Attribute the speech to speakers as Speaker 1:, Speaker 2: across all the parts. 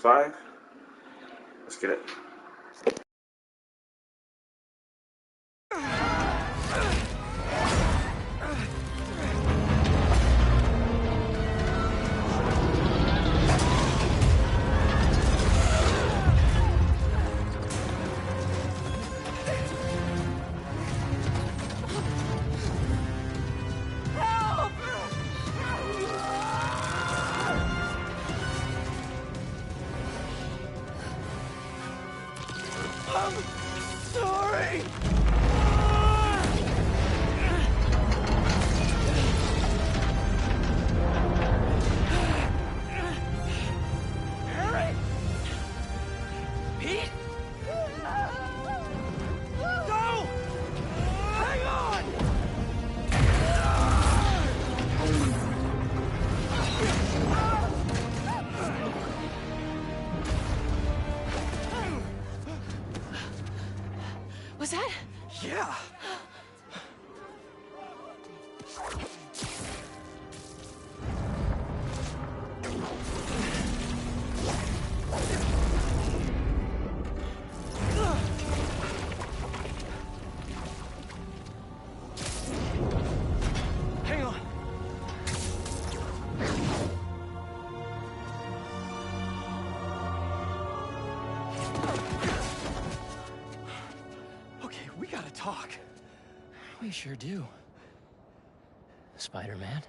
Speaker 1: 5. Let's get it.
Speaker 2: Sorry! Harry! Pete? Go! Hang on!
Speaker 3: Was that?
Speaker 2: Yeah. Hang on. Okay, we gotta talk.
Speaker 3: We sure do. Spider-Man?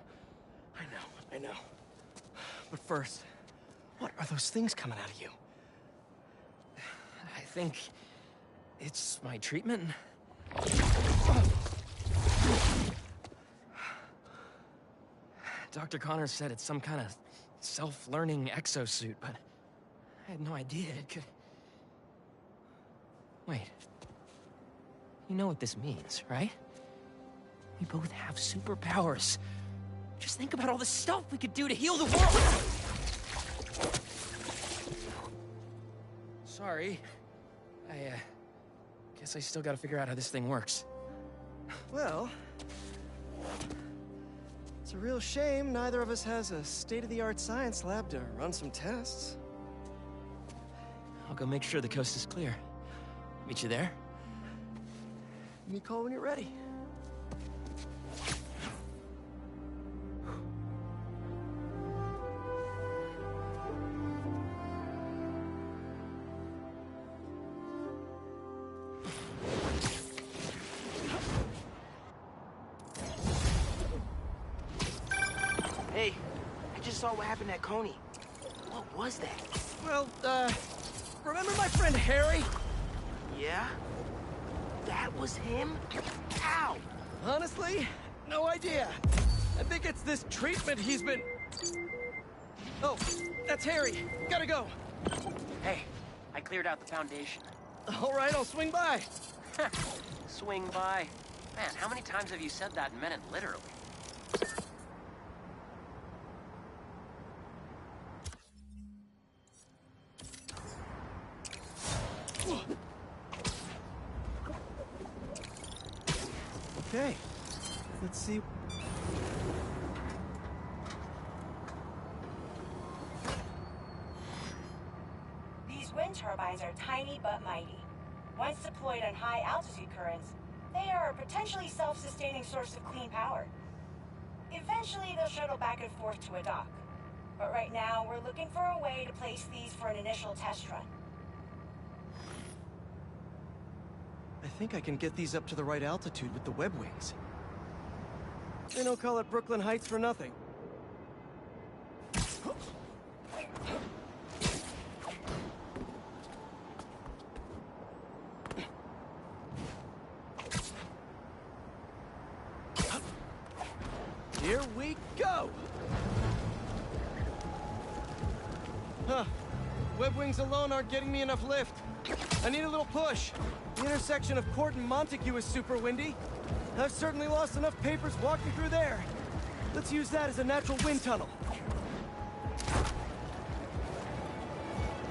Speaker 2: I know. But first, what are those things coming out of you?
Speaker 3: I think it's my treatment. Dr. Connors said it's some kind of self-learning exosuit, but I had no idea it could... Wait. You know what this means, right? We both have superpowers. Just think about all the stuff we could do to heal the world! Sorry. I guess I still gotta figure out how this thing works.
Speaker 2: Well, it's a real shame neither of us has a state-of-the-art science lab to run some tests.
Speaker 3: I'll go make sure the coast is clear. Meet you there?
Speaker 2: Give me a call when you're ready.
Speaker 4: Hey, I just saw what happened at Coney. What was that?
Speaker 2: Well, remember my friend Harry?
Speaker 4: Yeah? That was him? Ow!
Speaker 2: Honestly, no idea. I think it's this treatment he's been... Oh, that's Harry. Gotta go.
Speaker 4: Hey, I cleared out the foundation.
Speaker 2: All right, I'll swing by.
Speaker 4: Swing by. Man, how many times have you said that and meant it literally?
Speaker 2: Okay, let's see.
Speaker 5: These wind turbines are tiny but mighty. Once deployed on high altitude currents, they are a potentially self-sustaining source of clean power. Eventually, they'll shuttle back and forth to a dock. But right now, we're looking for a way to place these for an initial test run.
Speaker 2: I think I can get these up to the right altitude with the web wings. They don't call it Brooklyn Heights for nothing. Here we go! Huh. Web wings alone aren't getting me enough lift. I need a little push. The intersection of Court and Montague is super windy. I've certainly lost enough papers walking through there. Let's use that as a natural wind tunnel.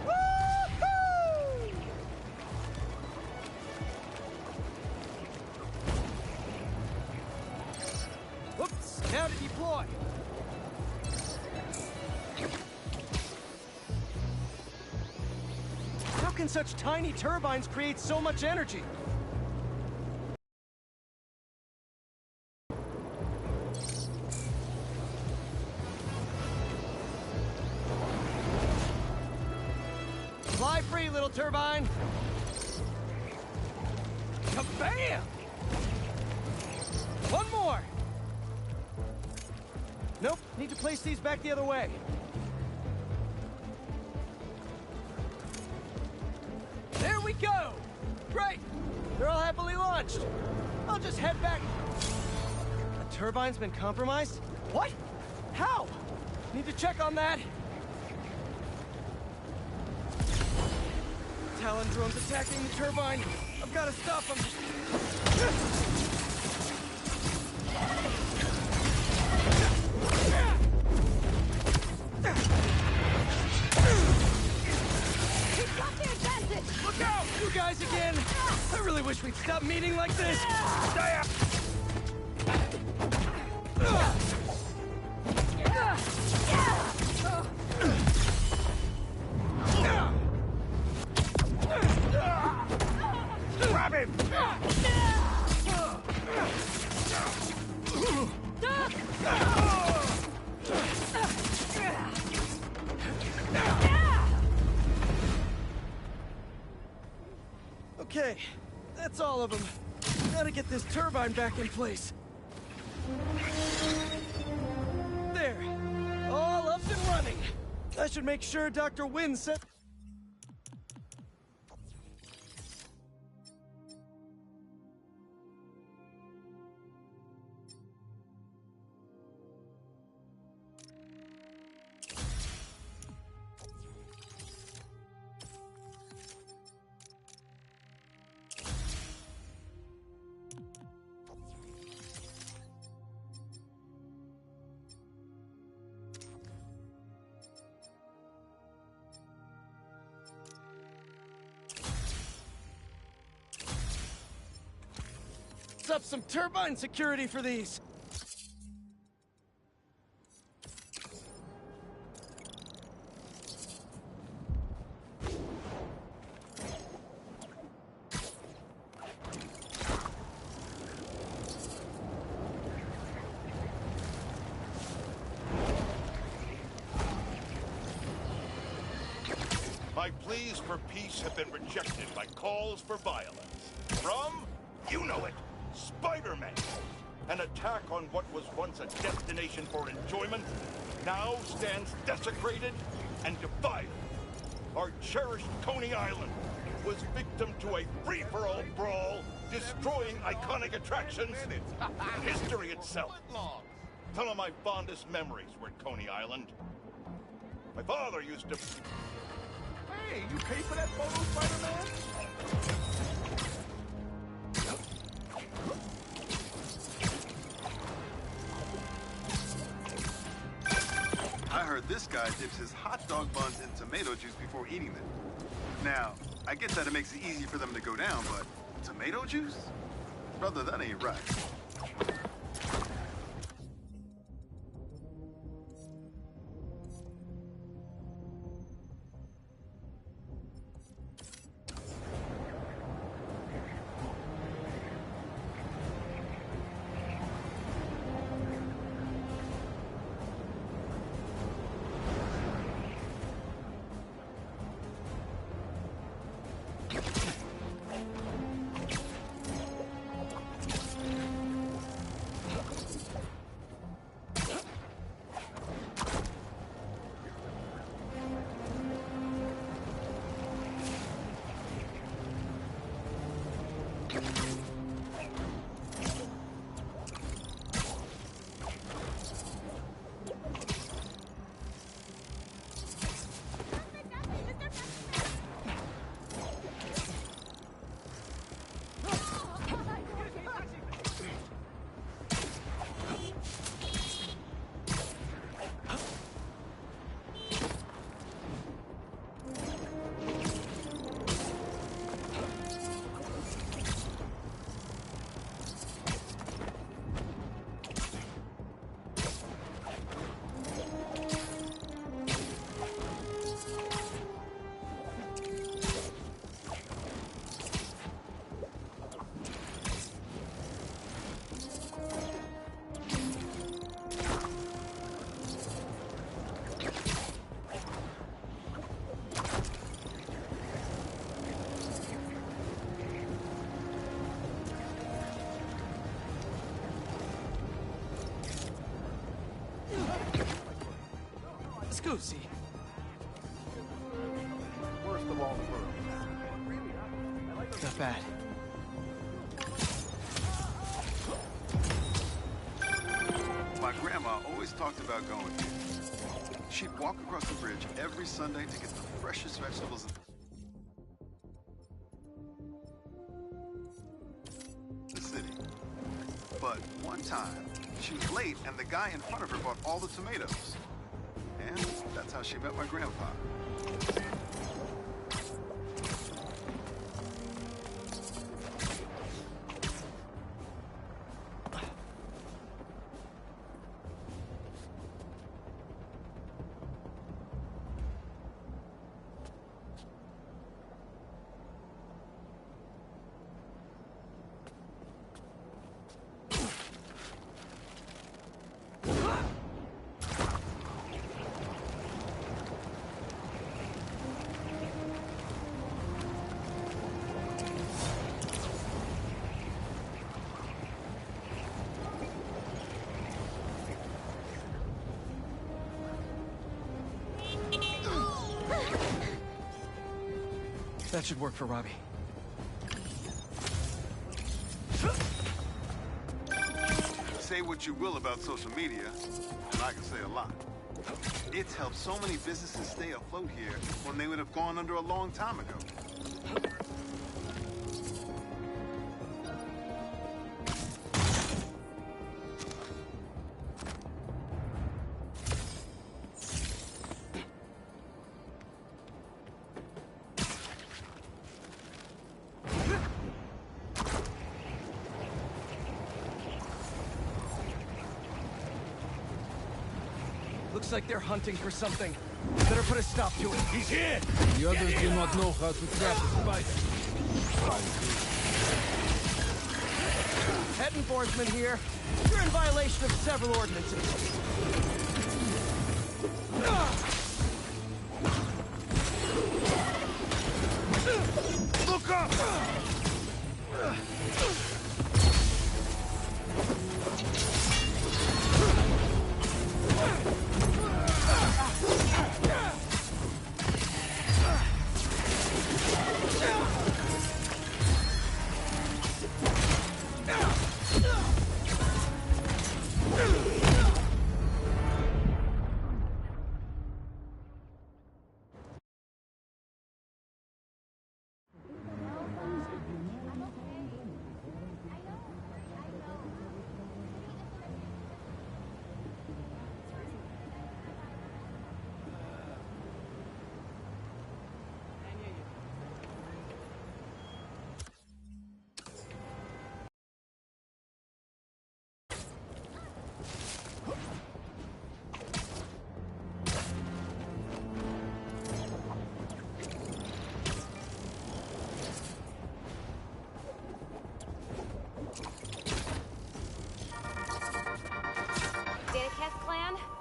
Speaker 2: Woo-hoo! Whoops, now to deploy. How can such tiny turbines create so much energy? Fly free, little turbine! Kabam! One more! Nope, need to place these back the other way. There we go! Great! They're all happily launched. I'll just head back. The turbine's been compromised? What? How? Need to check on that. Talon drone's attacking the turbine. I've got to stop them. Look out! You guys again! I really wish we'd stop meeting like this! Stay up! Grab him! Okay, that's all of them. Gotta get this turbine back in place. There, all up and running. I should make sure Dr. Wynn set... up some turbine security for these.
Speaker 6: My pleas for peace have been rejected by calls for violence. From, you know it, Spiderman. An attack on what was once a destination for enjoyment now stands desecrated and defiled. Our cherished Coney Island was victim to a free-for-all brawl, destroying iconic attractions and history itself. Some of my fondest memories were at Coney Island. My father used to...
Speaker 1: Hey, you pay for that photo, Spider-Man?
Speaker 7: I heard this guy dips his hot dog buns in tomato juice before eating them. Now, I get that it makes it easy for them to go down, but tomato juice? Brother, that ain't right.
Speaker 2: Scusi.
Speaker 1: Worst of all the world.
Speaker 2: Not bad.
Speaker 7: My grandma always talked about going here. She'd walk across the bridge every Sunday to get the freshest vegetables. The city. But one time, she was late and the guy in front of her bought all the tomatoes. And that's how she met my grandpa.
Speaker 2: That should work for Robbie.
Speaker 7: Say what you will about social media, and I can say a lot. It's helped so many businesses stay afloat here when they would have gone under a long time ago.
Speaker 2: Looks like they're hunting for something. Better put a stop to it.
Speaker 1: He's here!
Speaker 8: The others do not know how to trap a spider.
Speaker 2: Head enforcement here. You're in violation of several ordinances.
Speaker 1: Look up!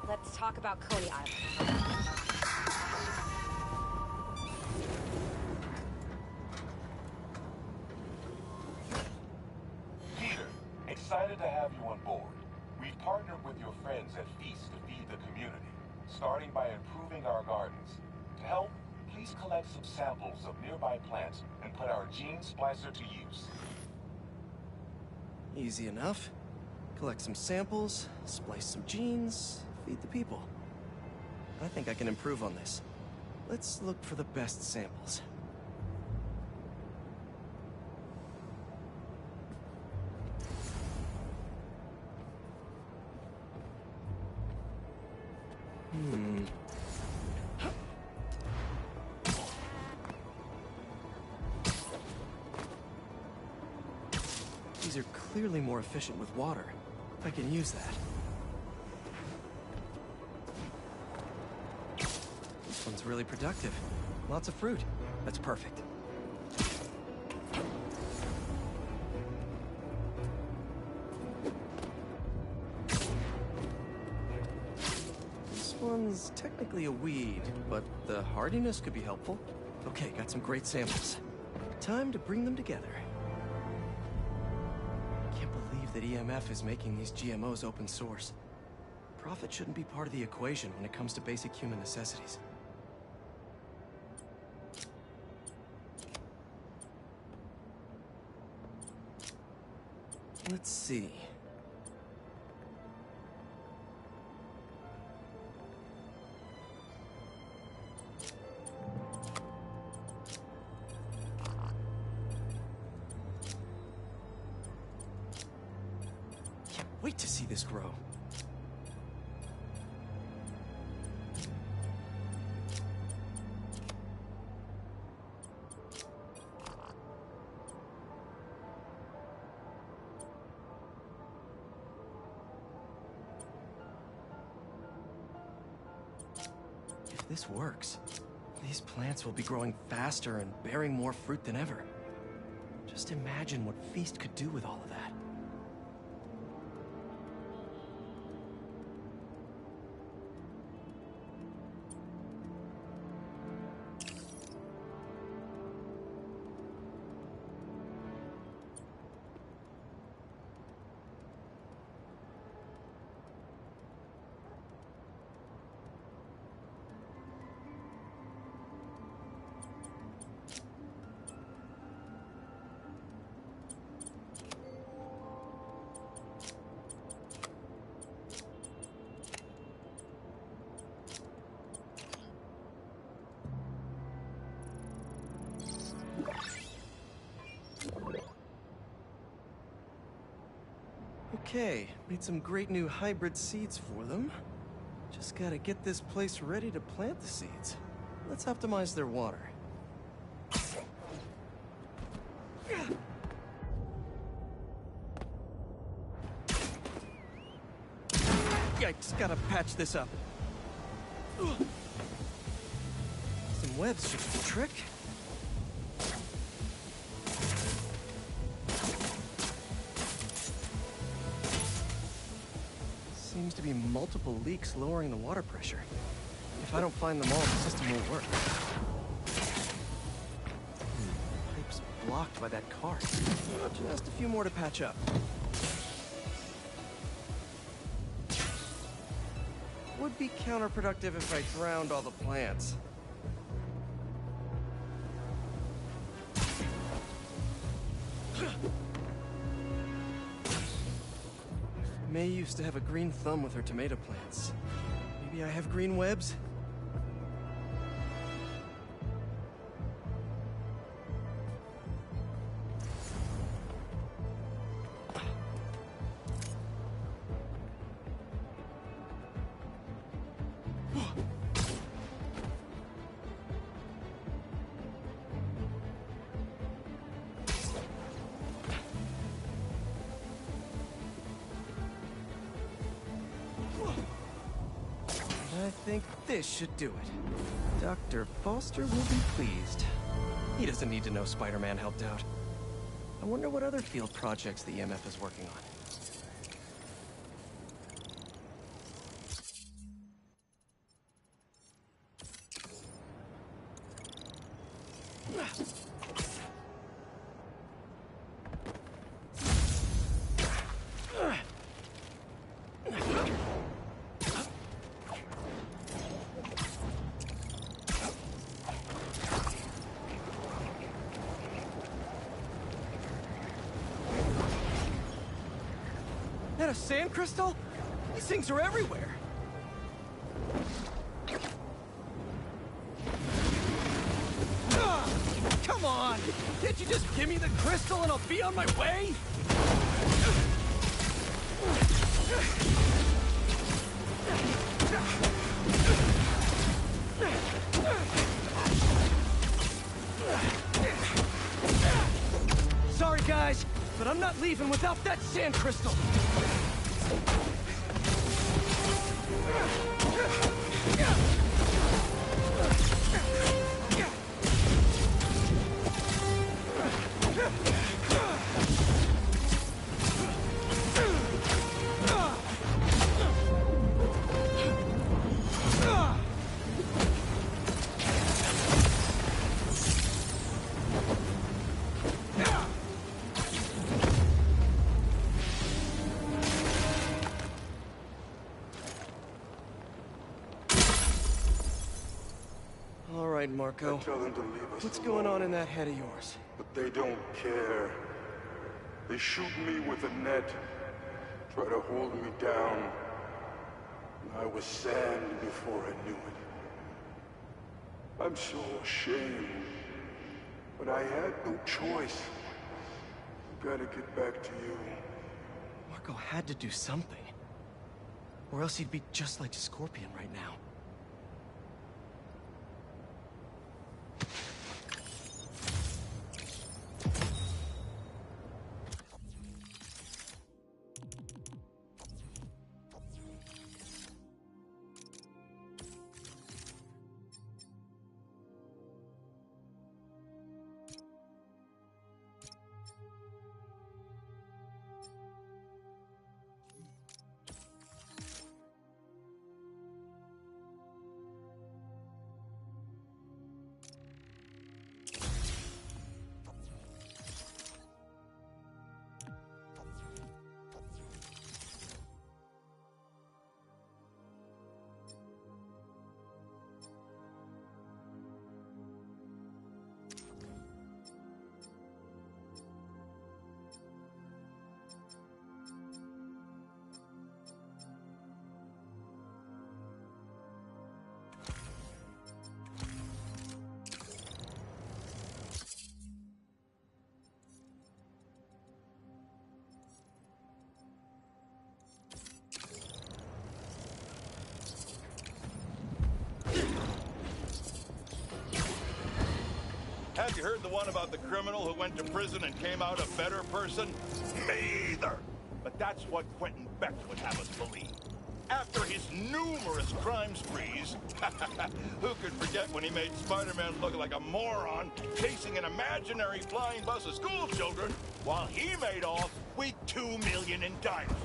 Speaker 9: Let's talk about Coney Island.
Speaker 10: Peter, excited to have you on board. We've partnered with your friends at Feast to feed the community, starting by improving our gardens. To help, please collect some samples of nearby plants and put our gene splicer to use.
Speaker 2: Easy enough. Collect some samples, splice some genes, feed the people. I think I can improve on this. Let's look for the best samples. These are clearly more efficient with water. I can use that. This one's really productive. Lots of fruit. That's perfect. This one's technically a weed, but the hardiness could be helpful. Okay, got some great samples. Time to bring them together. Can't believe that EMF is making these GMOs open source. Profit shouldn't be part of the equation when it comes to basic human necessities. Let's see. Can't wait to see this grow. If this works, these plants will be growing faster and bearing more fruit than ever. Just imagine what Feast could do with all of that. Okay, made some great new hybrid seeds for them. Just gotta get this place ready to plant the seeds. Let's optimize their water. Yikes, gotta patch this up. Some webs should do the trick. Seems to be multiple leaks lowering the water pressure. If I don't find them all, the system won't work. Pipe's blocked by that cart. Just a few more to patch up. Would be counterproductive if I drowned all the plants. May used to have a green thumb with her tomato plants. Maybe I have green webs? I think this should do it. Dr. Foster will be pleased. He doesn't need to know Spider-Man helped out. I wonder what other field projects the EMF is working on. That a sand crystal? These things are everywhere. Come on! Can't you just give me the crystal and I'll be on my way? Sorry, guys, but I'm not leaving without that sand crystal. right, Marco.
Speaker 11: I tell them to leave us
Speaker 2: What's
Speaker 11: alone,
Speaker 2: going on in that head of yours?
Speaker 11: but they don't care. They shoot me with a net, try to hold me down. I was sand before I knew it. I'm so ashamed, but I had no choice. Gotta get back to you.
Speaker 2: Marco had to do something. Or else he'd be just like Scorpion right now.
Speaker 6: Have you heard the one about the criminal who went to prison and came out a better person? Me either. But that's what Quentin Beck would have us believe. After his numerous crime sprees, who could forget when he made Spider-Man look like a moron chasing an imaginary flying bus of school children while he made off with $2 million in diamonds.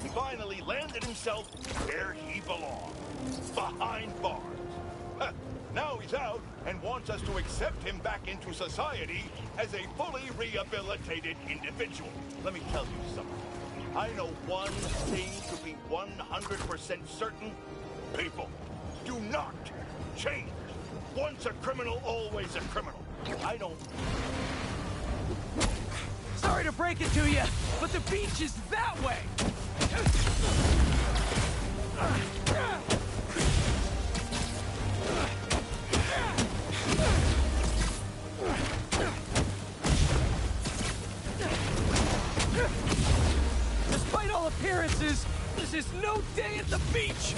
Speaker 6: He finally landed himself where he belonged, behind bars. Now he's out and wants us to accept him back into society as a fully rehabilitated individual. Let me tell you something. I know one thing to be 100% certain. People do not change. Once a criminal, always a criminal. I don't...
Speaker 2: Sorry to break it to you, but the beach is that way! Despite all appearances, this is no day at the beach!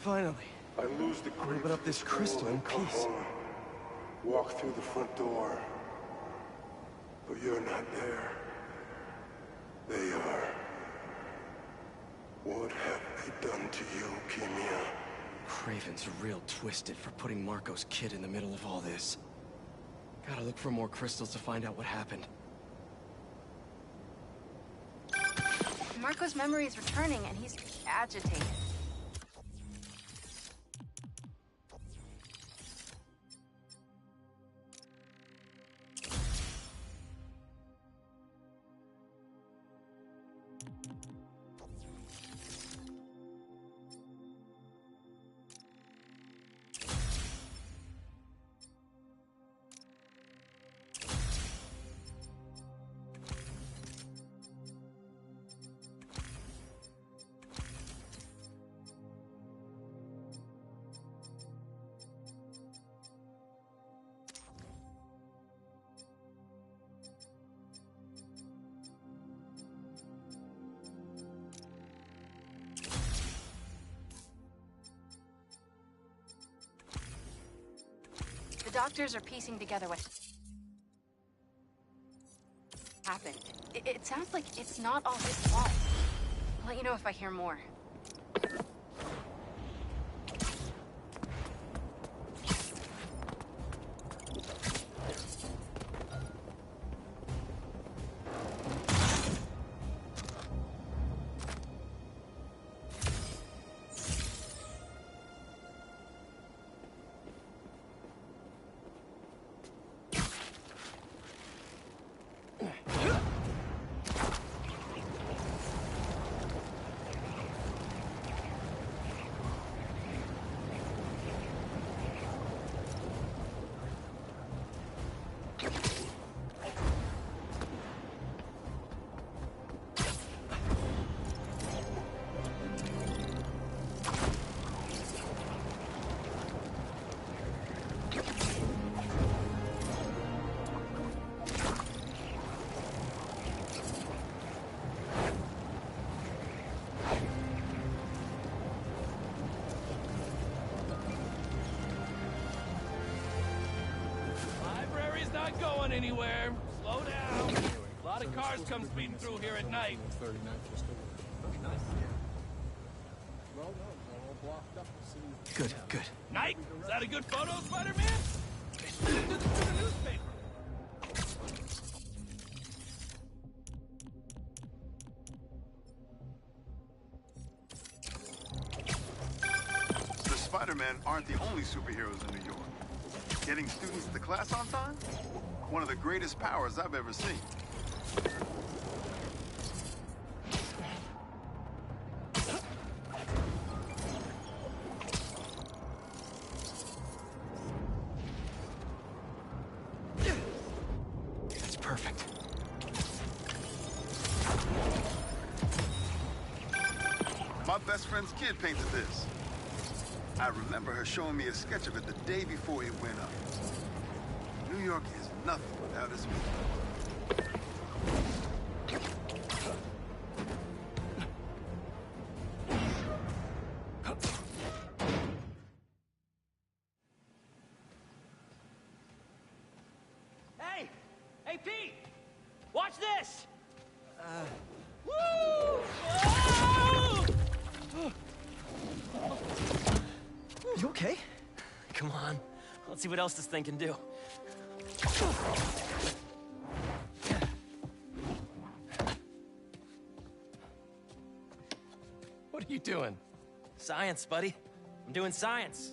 Speaker 2: Finally.
Speaker 11: I lose the grip.
Speaker 2: Open up this crystal in peace.
Speaker 11: Walk through the front door. But you're not there. They are. What have they done to you, Kimia?
Speaker 2: Craven's real twisted for putting Marco's kid in the middle of all this. Gotta look for more crystals to find out what happened.
Speaker 9: Marco's memory is returning and he's agitated. doctors are piecing together what happened. It sounds like it's not all his fault. I'll let you know if I hear more.
Speaker 1: Not going anywhere. Slow down. A lot of cars come speeding through here at night.
Speaker 2: Good, good.
Speaker 1: Night? Is that a good photo, Spider-Man? They should do this to the newspaper.
Speaker 7: The Spider-Man aren't the only superheroes in New York. Getting students to class on time? One of the greatest powers I've ever seen.
Speaker 2: That's perfect.
Speaker 7: My best friend's kid painted this. I remember her showing me a sketch of it the day before it went up. New York is nothing without its music.
Speaker 3: Hey! Hey, Pete! Watch this! Woo!
Speaker 2: You okay?
Speaker 3: Come on. Let's see what else this thing can do.
Speaker 2: What are you doing?
Speaker 3: Science, buddy. I'm doing science.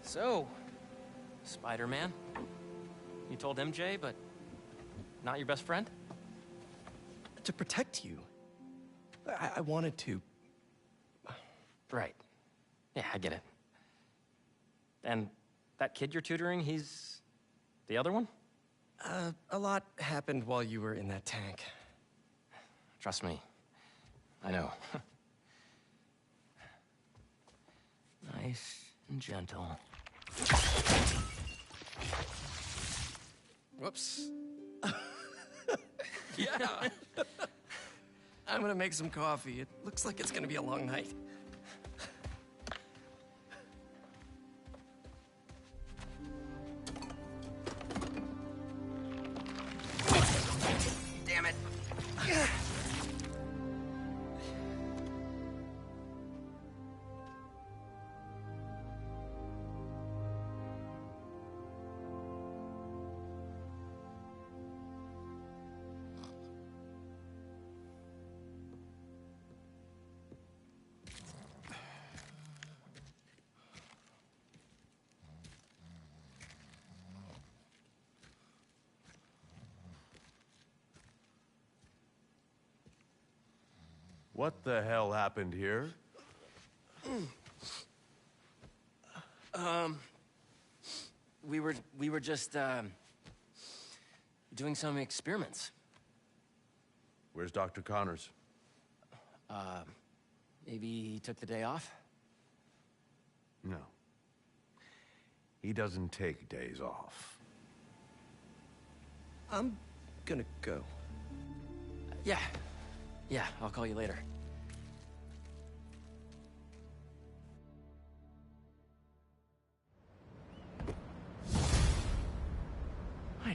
Speaker 3: So, Spider-Man, you told MJ, but not your best friend?
Speaker 2: To protect you. I wanted to.
Speaker 3: Right. Yeah, I get it. And that kid you're tutoring, he's the other one?
Speaker 2: A lot happened while you were in that tank.
Speaker 3: Trust me. I know. Nice and gentle.
Speaker 2: Whoops. Yeah. I'm gonna make some coffee. It looks like it's gonna be a long night. Damn it.
Speaker 1: What the hell happened here?
Speaker 3: We were just, doing some experiments.
Speaker 1: Where's Dr. Connors?
Speaker 3: Maybe he took the day off?
Speaker 1: No. He doesn't take days off.
Speaker 2: I'm gonna go.
Speaker 3: Yeah. Yeah, I'll call you later.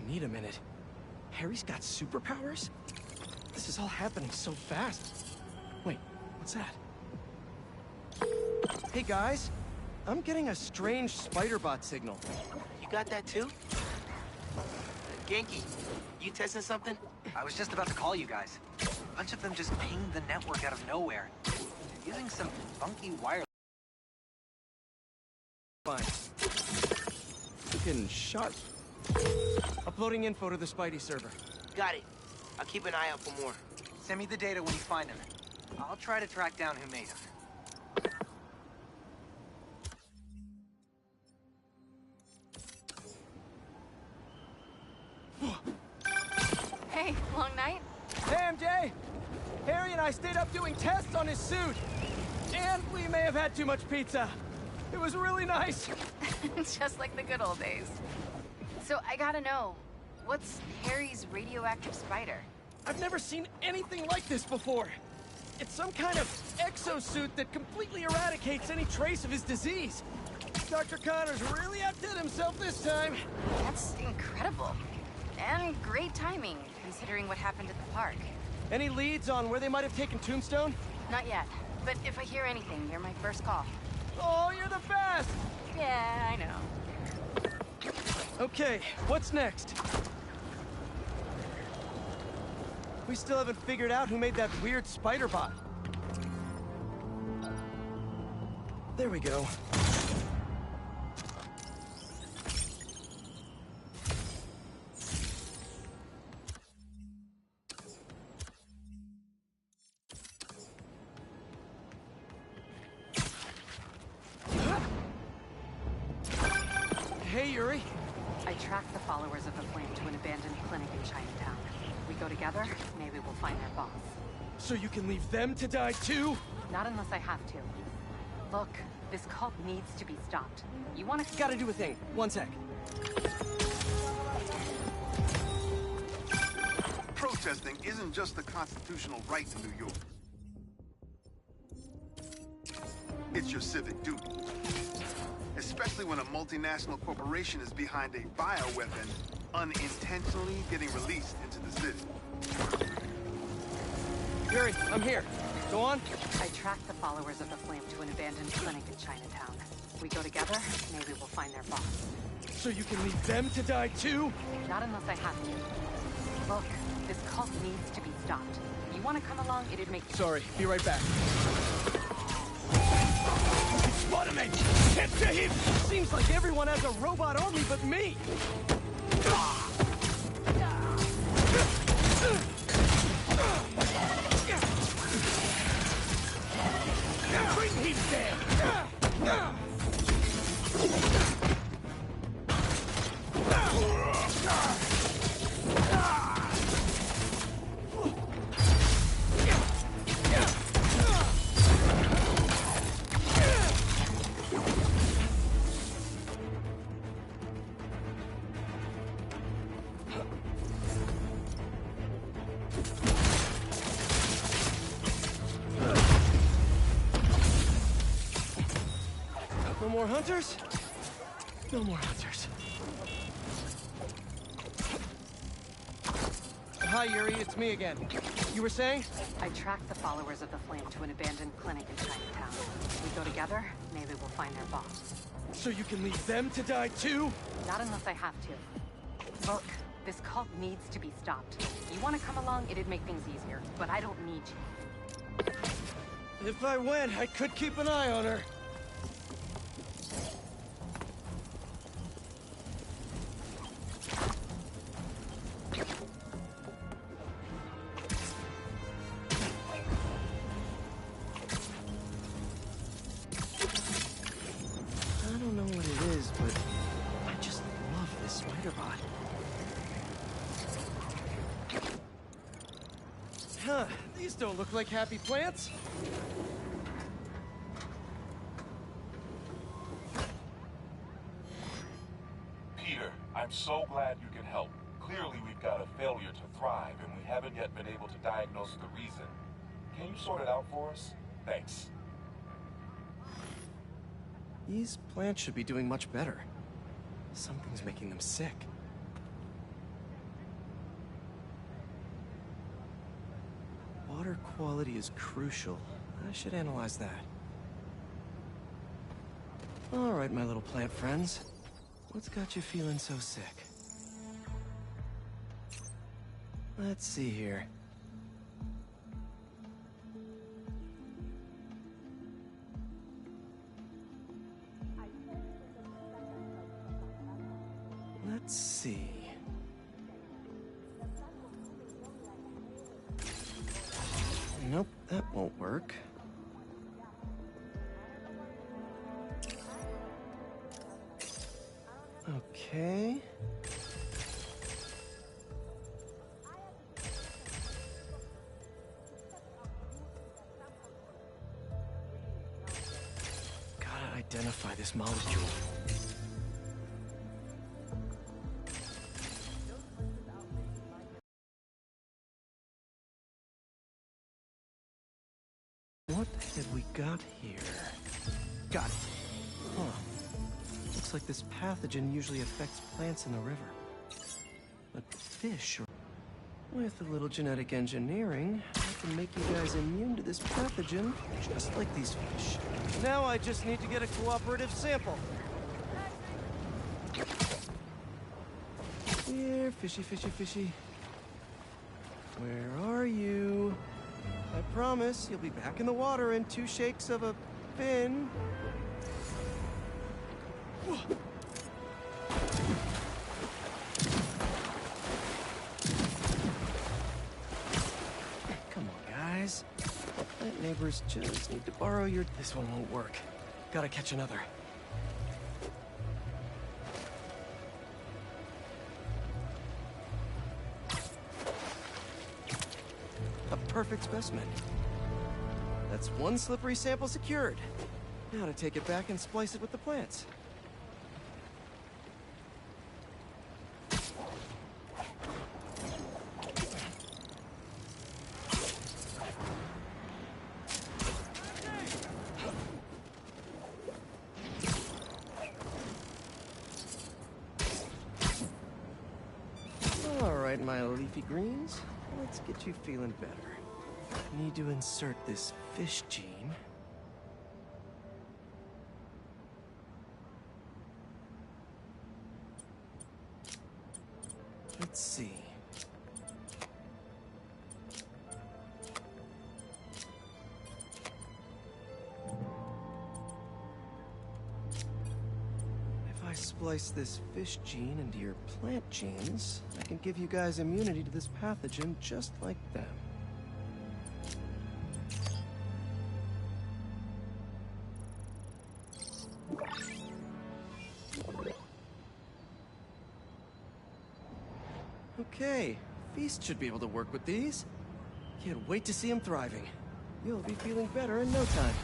Speaker 2: I need a minute. Harry's got superpowers? This is all happening so fast. Wait, what's that? Hey guys, I'm getting a strange Spider-Bot signal.
Speaker 4: You got that too? Genki, you testing something?
Speaker 12: I was just about to call you guys. A bunch of them just pinged the network out of nowhere. They're using some funky wire.
Speaker 2: Fine. Looking sharp. Uploading info to the Spidey server.
Speaker 4: Got it. I'll keep an eye out for more.
Speaker 12: Send me the data when you find them. I'll try to track down who made them.
Speaker 9: Hey, long night?
Speaker 2: Hey, MJ! Harry and I stayed up doing tests on his suit. And we may have had too much pizza. It was really nice.
Speaker 9: Just like the good old days. So I gotta know, what's Harry's radioactive spider?
Speaker 2: I've never seen anything like this before. It's some kind of exosuit that completely eradicates any trace of his disease. Dr. Connors really outdid himself this time.
Speaker 9: That's incredible. And great timing, considering what happened at the park.
Speaker 2: Any leads on where they might have taken Tombstone?
Speaker 9: Not yet, but if I hear anything, you're my first call.
Speaker 2: Oh, you're the best!
Speaker 9: Yeah, I know.
Speaker 2: Okay, what's next? We still haven't figured out who made that weird Spider-Bot. There we go. Hey, Yuri.
Speaker 13: I tracked the followers of the Flame to an abandoned clinic in Chinatown. We go together, maybe we'll find their boss.
Speaker 2: So you can leave them to die too?
Speaker 13: Not unless I have to. Look, this cult needs to be stopped. You wanna—
Speaker 2: Gotta do a thing. One sec.
Speaker 7: Protesting isn't just a constitutional right in New York. It's your civic duty. Especially when a multinational corporation is behind a bioweapon unintentionally getting released into the city.
Speaker 2: Yuri, I'm here. Go on.
Speaker 13: I tracked the followers of the Flame to an abandoned clinic in Chinatown. We go together, maybe we'll find their boss.
Speaker 2: So you can leave them to die too?
Speaker 13: Not unless I have to. Look, this cult needs to be stopped. You wanna come along? It'd make—
Speaker 2: Sorry, be right back. Spiderman! Hip to hip! Seems like everyone has a robot army but me! Bring him down! No more hunters? No more hunters. Hi, Yuri, it's me again. You were saying?
Speaker 13: I tracked the followers of the Flame to an abandoned clinic in Chinatown. We go together, maybe we'll find their boss.
Speaker 2: So you can leave them to die too?
Speaker 13: Not unless I have to. Look, this cult needs to be stopped. You wanna come along? It'd make things easier, but I don't need you.
Speaker 2: If I went, I could keep an eye on her. I don't know what it is, but I just love this Spider-Bot. Huh, these don't look like happy plants.
Speaker 10: Peter, I'm so glad you can help. Clearly we've got a failure to thrive, and we haven't yet been able to diagnose the reason. Can you sort it out for us? Thanks.
Speaker 2: These plants should be doing much better. Something's making them sick. Water quality is crucial. I should analyze that. All right, my little plant friends. What's got you feeling so sick? Let's see here. Let's see. Nope, that won't work. Okay. Gotta identify this molecule. What have we got here? Got it. Huh. Looks like this pathogen usually affects plants in the river. But fish... With a little genetic engineering, I can make you guys immune to this pathogen, just like these fish. Now I just need to get a cooperative sample. Here, fishy, fishy, fishy. Where are you? I promise you'll be back in the water in 2 shakes of a fin. Come on, guys. Plant neighbors just need to borrow your... This one won't work. Gotta catch another. A perfect specimen. That's 1 slippery sample secured. Now to take it back and splice it with the plants. All right, my leafy greens. Let's get you feeling better. Need to insert this fish gene. Let's see. If I splice this fish gene into your plant genes, I can give you guys immunity to this pathogen just like them. Okay, Feast should be able to work with these. Can't wait to see him thriving. You'll be feeling better in no time.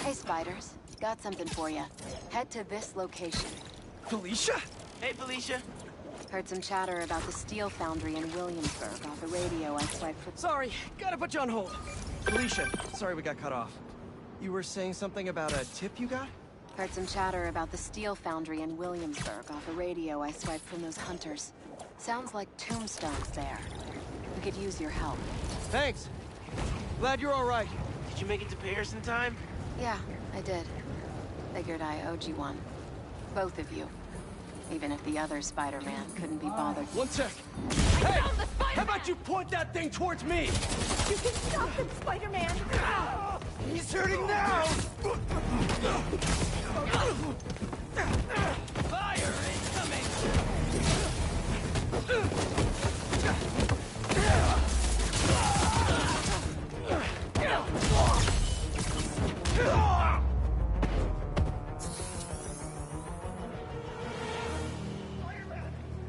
Speaker 14: Hey, Spiders. Got something for you.
Speaker 13: Head to this location.
Speaker 2: Felicia?
Speaker 4: Hey, Felicia.
Speaker 13: Heard some chatter about the steel foundry in Williamsburg off the radio I swiped for.
Speaker 2: Sorry, gotta put you on hold. Felicia, sorry we got cut off. You were saying something about a tip you got?
Speaker 13: Heard some chatter about the steel foundry in Williamsburg off a radio I swiped from those hunters. Sounds like Tombstone's there. We could use your help.
Speaker 2: Thanks. Glad you're all right.
Speaker 4: Did you make it to Paris in time?
Speaker 13: Yeah, I did. Figured I owed you one. Both of you. Even if the other Spider-Man couldn't be bothered.
Speaker 2: One sec. Hey! How about you point that thing towards me?
Speaker 5: You can stop him, Spider-Man!
Speaker 2: He's hurting now!
Speaker 1: Fire incoming!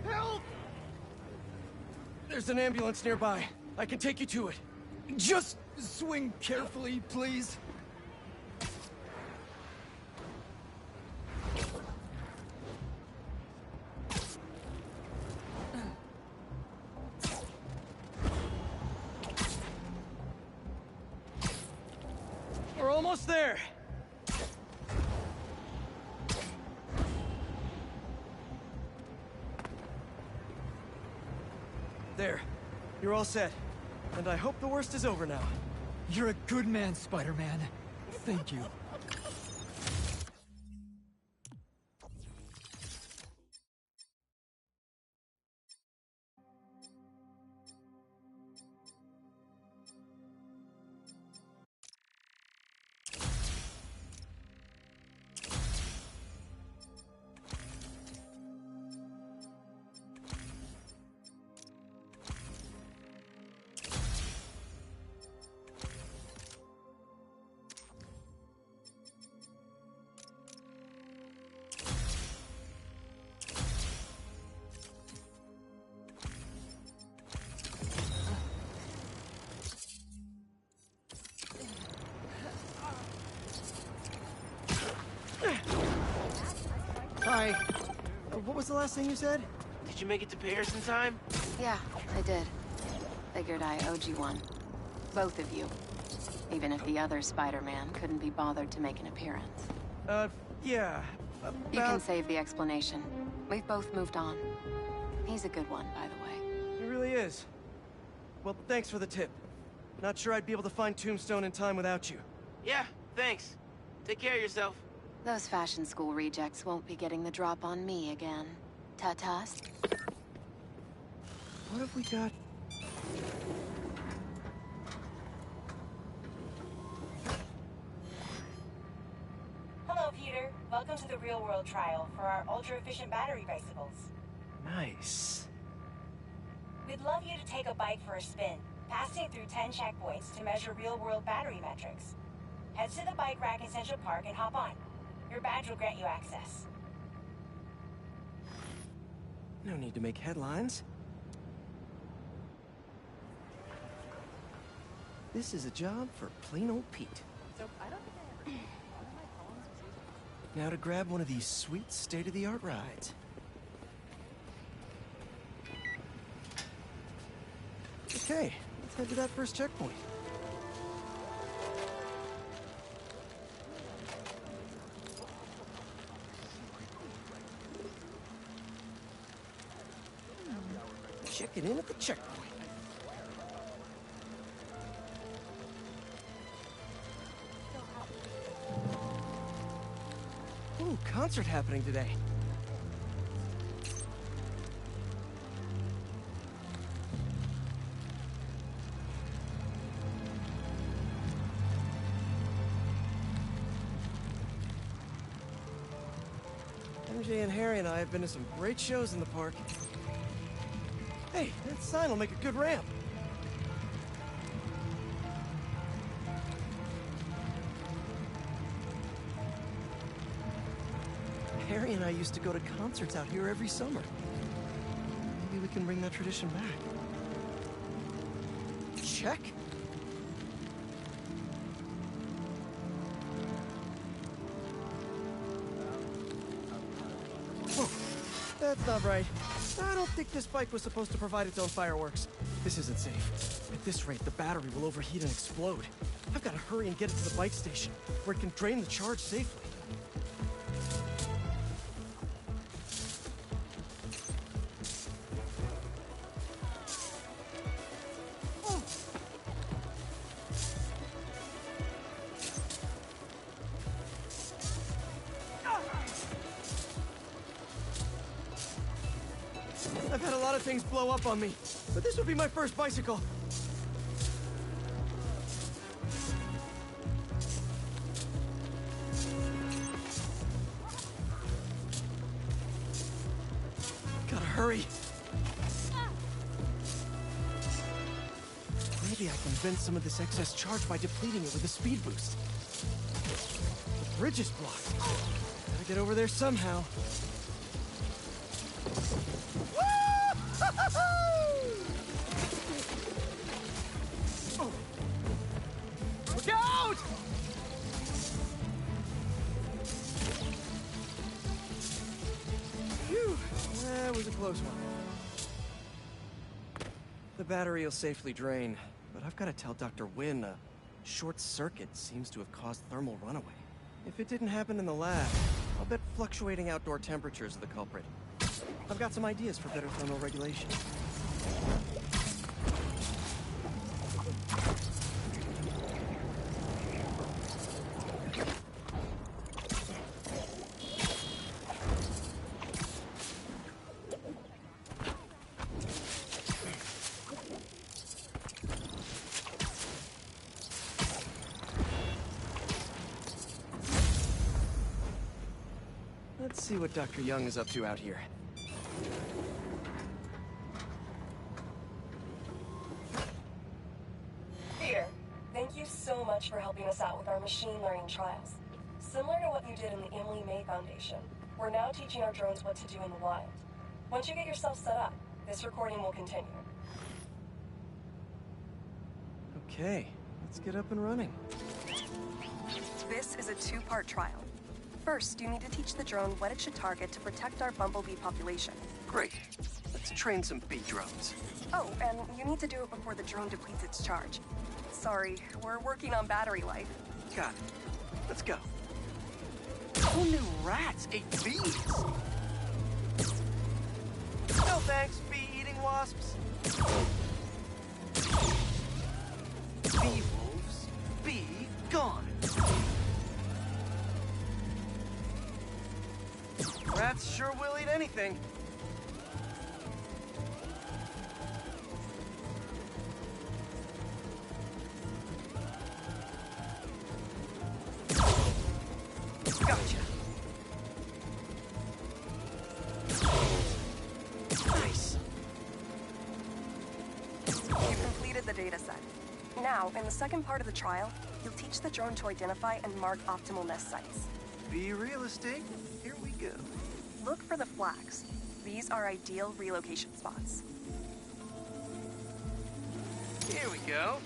Speaker 2: Help! There's an ambulance nearby. I can take you to it. Just swing carefully, please. We're almost there. There. You're all set. And I hope the worst is over now.
Speaker 8: You're a good man, Spider-Man. Thank you.
Speaker 2: Hi. What was the last thing you said?
Speaker 4: Did you make it to Paris in time?
Speaker 13: Yeah, I did. Figured I owed you one. Both of you. Even if the other Spider-Man couldn't be bothered to make an appearance.
Speaker 2: Yeah.
Speaker 13: You can save the explanation. We've both moved on. He's a good one, by the way.
Speaker 2: He really is. Well, thanks for the tip. Not sure I'd be able to find Tombstone in time without you.
Speaker 4: Yeah, thanks. Take care of yourself.
Speaker 13: Those fashion school rejects won't be getting the drop on me again. Ta-tas.
Speaker 2: What have we got?
Speaker 5: Hello, Peter. Welcome to the real-world trial for our ultra-efficient battery bicycles.
Speaker 2: Nice.
Speaker 5: We'd love you to take a bike for a spin, passing through 10 checkpoints to measure real-world battery metrics. Head to the bike rack in Central Park and hop on. Your badge will grant you access.
Speaker 2: No need to make headlines. This is a job for plain old Pete.
Speaker 14: So I don't think I ever. One of my poems was used.
Speaker 2: Now to grab one of these sweet state-of-the-art rides. Okay, let's head to that first checkpoint. Check it in at the checkpoint. Ooh, concert happening today. MJ and Harry and I have been to some great shows in the park. Hey, that sign will make a good ramp. Harry and I used to go to concerts out here every summer. Maybe we can bring that tradition back. Check. That's not right. I don't think this bike was supposed to provide its own fireworks. This isn't safe. At this rate, the battery will overheat and explode. I've got to hurry and get it to the bike station, where it can drain the charge safely. I've had a lot of things blow up on me, but this would be my first bicycle. Gotta hurry. Maybe I can vent some of this excess charge by depleting it with a speed boost. The bridge is blocked. Gotta get over there somehow. Look out! Phew, that was a close one. The battery will safely drain, but I've got to tell Dr. Wynn a short circuit seems to have caused thermal runaway. If it didn't happen in the lab, I'll bet fluctuating outdoor temperatures are the culprit. I've got some ideas for better thermal regulation. Let's see what Dr. Young is up to out here.
Speaker 15: Peter, thank you so much for helping us out with our machine learning trials. Similar to what you did in the Emily May Foundation, we're now teaching our drones what to do in the wild. Once you get yourself set up, this recording will continue.
Speaker 2: Okay, let's get up and running.
Speaker 15: This is a two-part trial. First, you need to teach the drone what it should target to protect our bumblebee population.
Speaker 2: Great. Let's train some bee drones.
Speaker 15: Oh, and you need to do it before the drone depletes its charge. Sorry, we're working on battery life.
Speaker 2: Got it. Let's go. Who knew rats ate bees? No thanks, bee-eating wasps. Bee wolves, bee gone. Rats sure will eat anything. Gotcha. Nice.
Speaker 15: You completed the data set. Now, in the second part of the trial, you'll teach the drone to identify and mark optimal nest sites.
Speaker 2: Bee real estate, here we go.
Speaker 15: Look for the flags. These are ideal relocation spots.
Speaker 2: Here we go.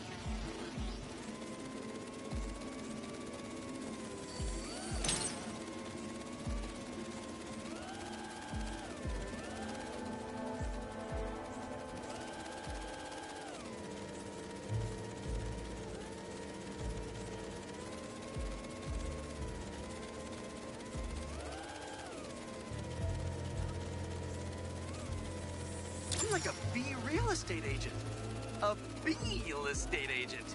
Speaker 2: I'm like a bee real estate agent. A bee real estate agent.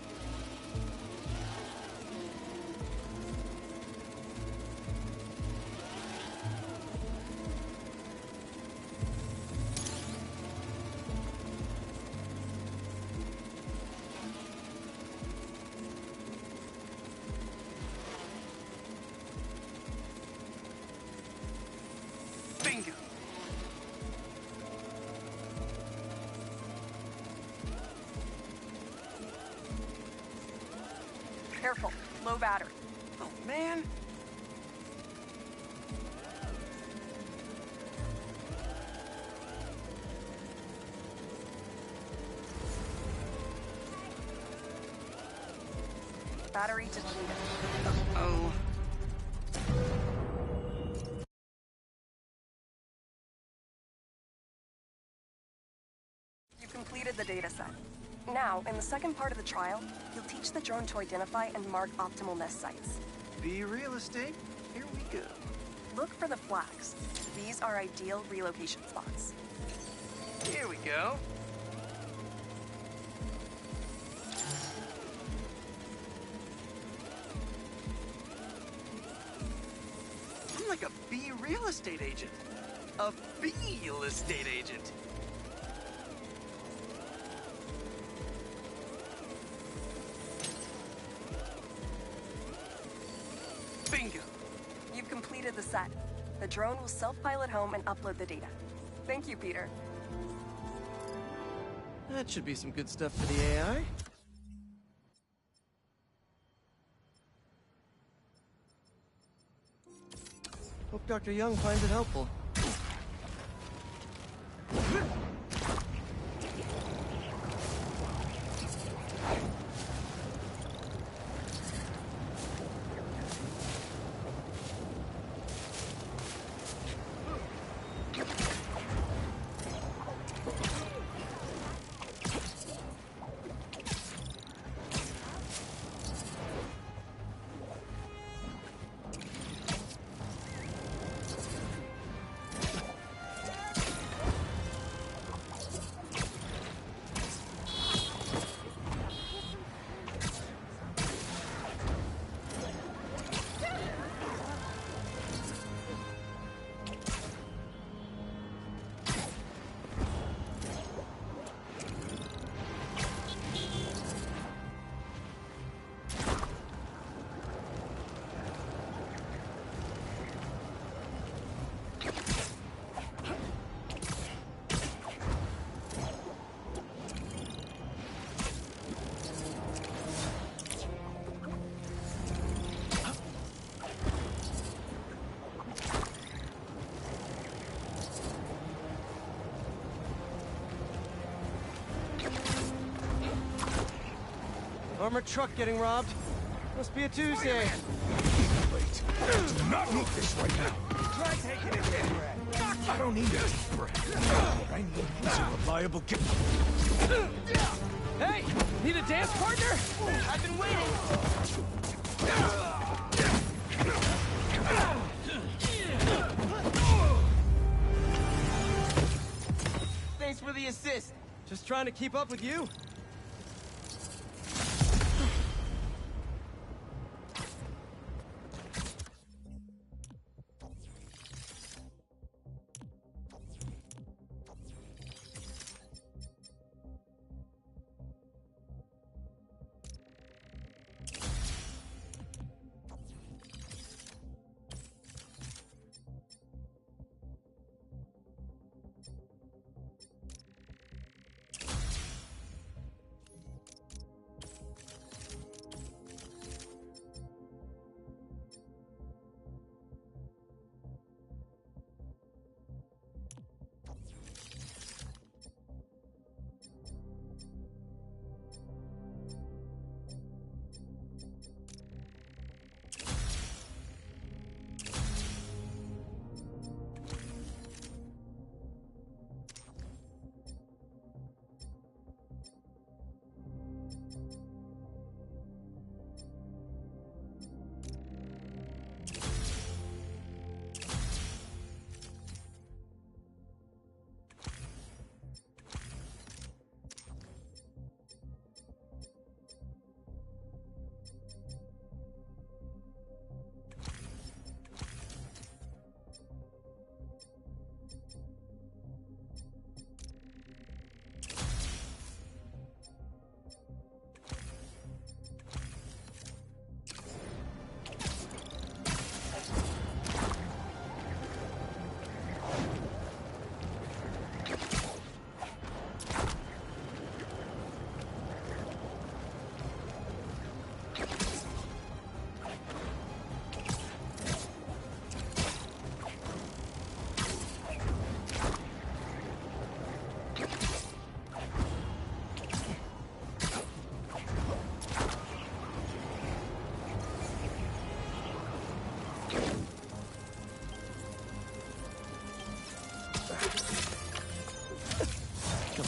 Speaker 2: Bingo.
Speaker 15: Careful, low battery.
Speaker 2: Oh, man.
Speaker 15: Battery depleted.
Speaker 2: Uh-oh.
Speaker 15: Now, in the second part of the trial, you'll teach the drone to identify and mark optimal nest sites.
Speaker 7: Be real estate. Here we go.
Speaker 15: Look for the flags. These are ideal relocation spots.
Speaker 7: Here we go. I'm like a bee real estate agent. A bee real estate agent. Bingo.
Speaker 15: You've completed the set. The drone will self-pilot home and upload the data. Thank you, Peter.
Speaker 2: That should be some good stuff for the AI. Hope Dr. Young finds it helpful. Armored truck getting robbed. Must be a Tuesday.
Speaker 11: Wait. Do not need this right now.
Speaker 2: Try taking a deep breath.
Speaker 11: I don't need a deep breath. What I need is a reliable get.
Speaker 2: Hey! Need a dance partner?
Speaker 4: I've been waiting. Thanks for the assist.
Speaker 2: Just trying to keep up with you.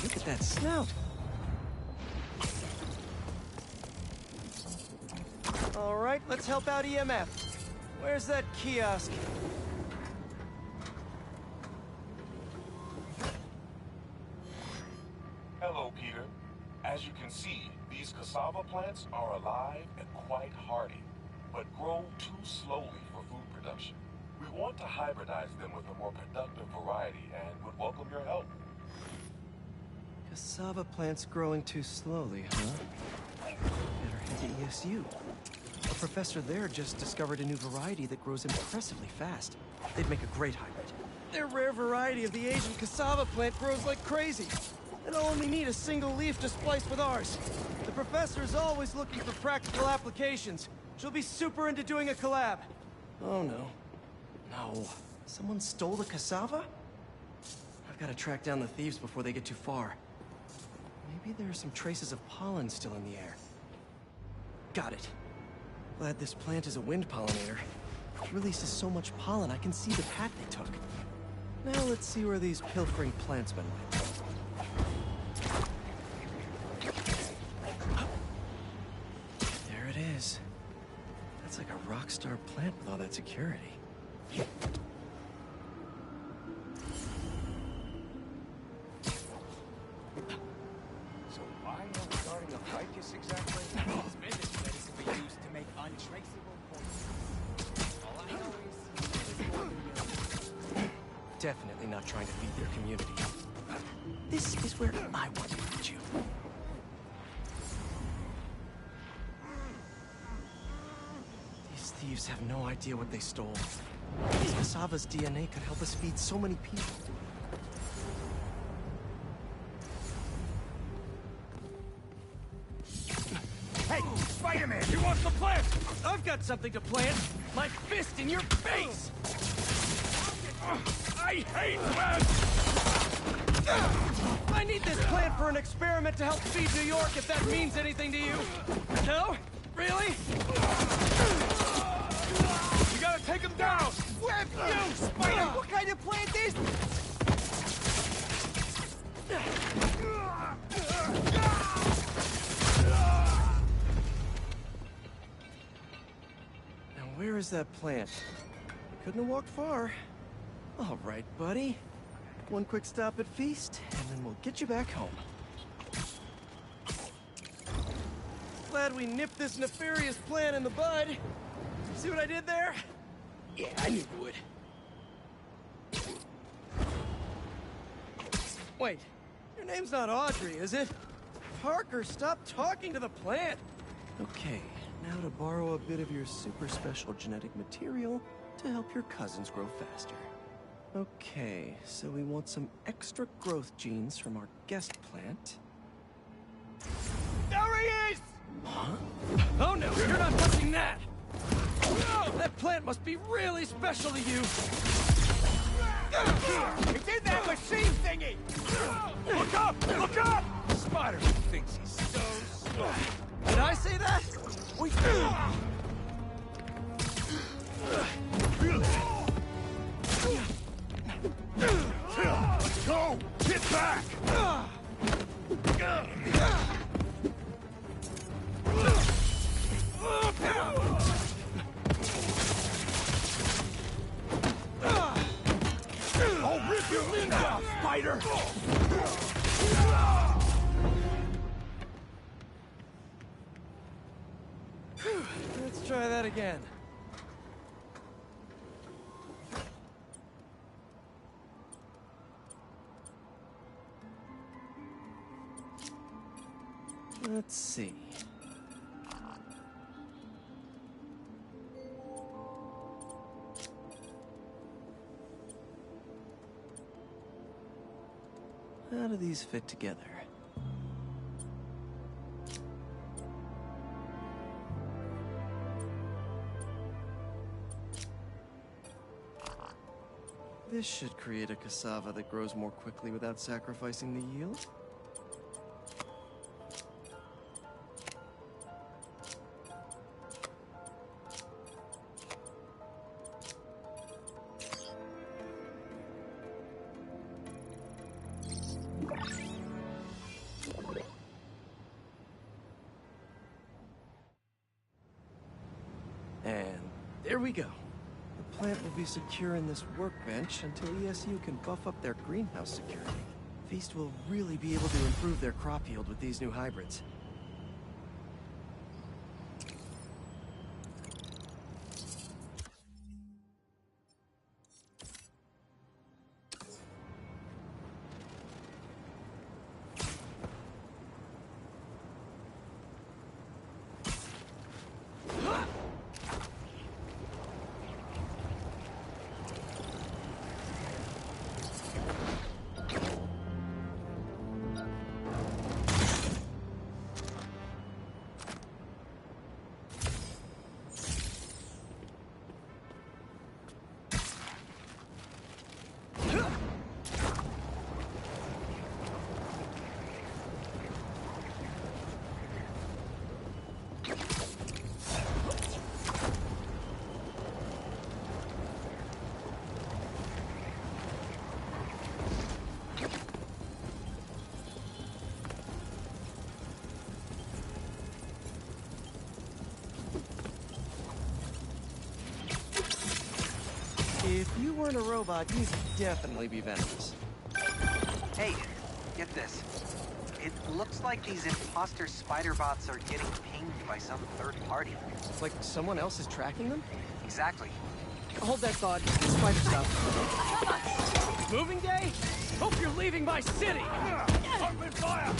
Speaker 2: Look at that snout. All right, let's help out EMF. Where's that kiosk?
Speaker 10: Hello, Peter. As you can see, these cassava plants are alive and quite hardy, but grow too slowly for food production. We want to hybridize them with a more productive variety and would welcome your help.
Speaker 2: Cassava plants growing too slowly, huh? Better head to ESU. A professor there just discovered a new variety that grows impressively fast. They'd make a great hybrid. Their rare variety of the Asian cassava plant grows like crazy. It'll only need a single leaf to splice with ours. The professor is always looking for practical applications. She'll be super into doing a collab. Oh no. No. Someone stole the cassava? I've got to track down the thieves before they get too far. Maybe there are some traces of pollen still in the air. Got it. Glad this plant is a wind pollinator. It releases so much pollen I can see the path they took. Now let's see where these pilfering plantsmen went. There it is. That's like a rock star plant with all that security.
Speaker 16: So why are we starting a ficus exactly? This medicine we use to make untraceable poison. All I know is
Speaker 2: Definitely not trying to feed their community. This is where I want to put you. These thieves have no idea what they stole. This cassava's DNA could help us feed so many people.
Speaker 16: Hey, Spider-Man, he wants to plant!
Speaker 2: I've got something to plant! My fist in your face!
Speaker 16: I hate Web!
Speaker 2: I need this plant for an experiment to help feed New York, if that means anything to you. No? Really?
Speaker 16: You gotta take him down!
Speaker 2: Web, you, Spider! What kind of plant is Now where is that plant? Couldn't have walked far. All right, buddy. One quick stop at Feast, and then we'll get you back home. Glad we nipped this nefarious plan in the bud. See what I did there? Yeah, I knew you would. Wait, your name's not Audrey, is it? Parker, stop talking to the plant! Okay, now to borrow a bit of your super special genetic material to help your cousins grow faster. Okay, so we want some extra growth genes from our guest plant.
Speaker 16: There he is!
Speaker 2: Huh? Oh no, you're not touching that! No, that plant must be really special to you!
Speaker 16: It's in that machine thingy! Look up! Look up! Spider-Man thinks he's so smart.
Speaker 2: Did I say that? We...
Speaker 16: Let's go! Get back! I'll rip your limbs off, Spider!
Speaker 2: Let's try that again. Let's see. How do these fit together? This should create a cassava that grows more quickly without sacrificing the yield. And there we go. The plant will be secure in this workbench until ESU can buff up their greenhouse security. Feast will really be able to improve their crop yield with these new hybrids. If you weren't a robot, you'd definitely be venomous.
Speaker 12: Hey, get this. It looks like these imposter spider bots are getting pinged by some third party.
Speaker 2: Like someone else is tracking them?
Speaker 12: Exactly.
Speaker 2: Hold that thought. Spider stuff. Moving day? Hope you're leaving my city! Open fire!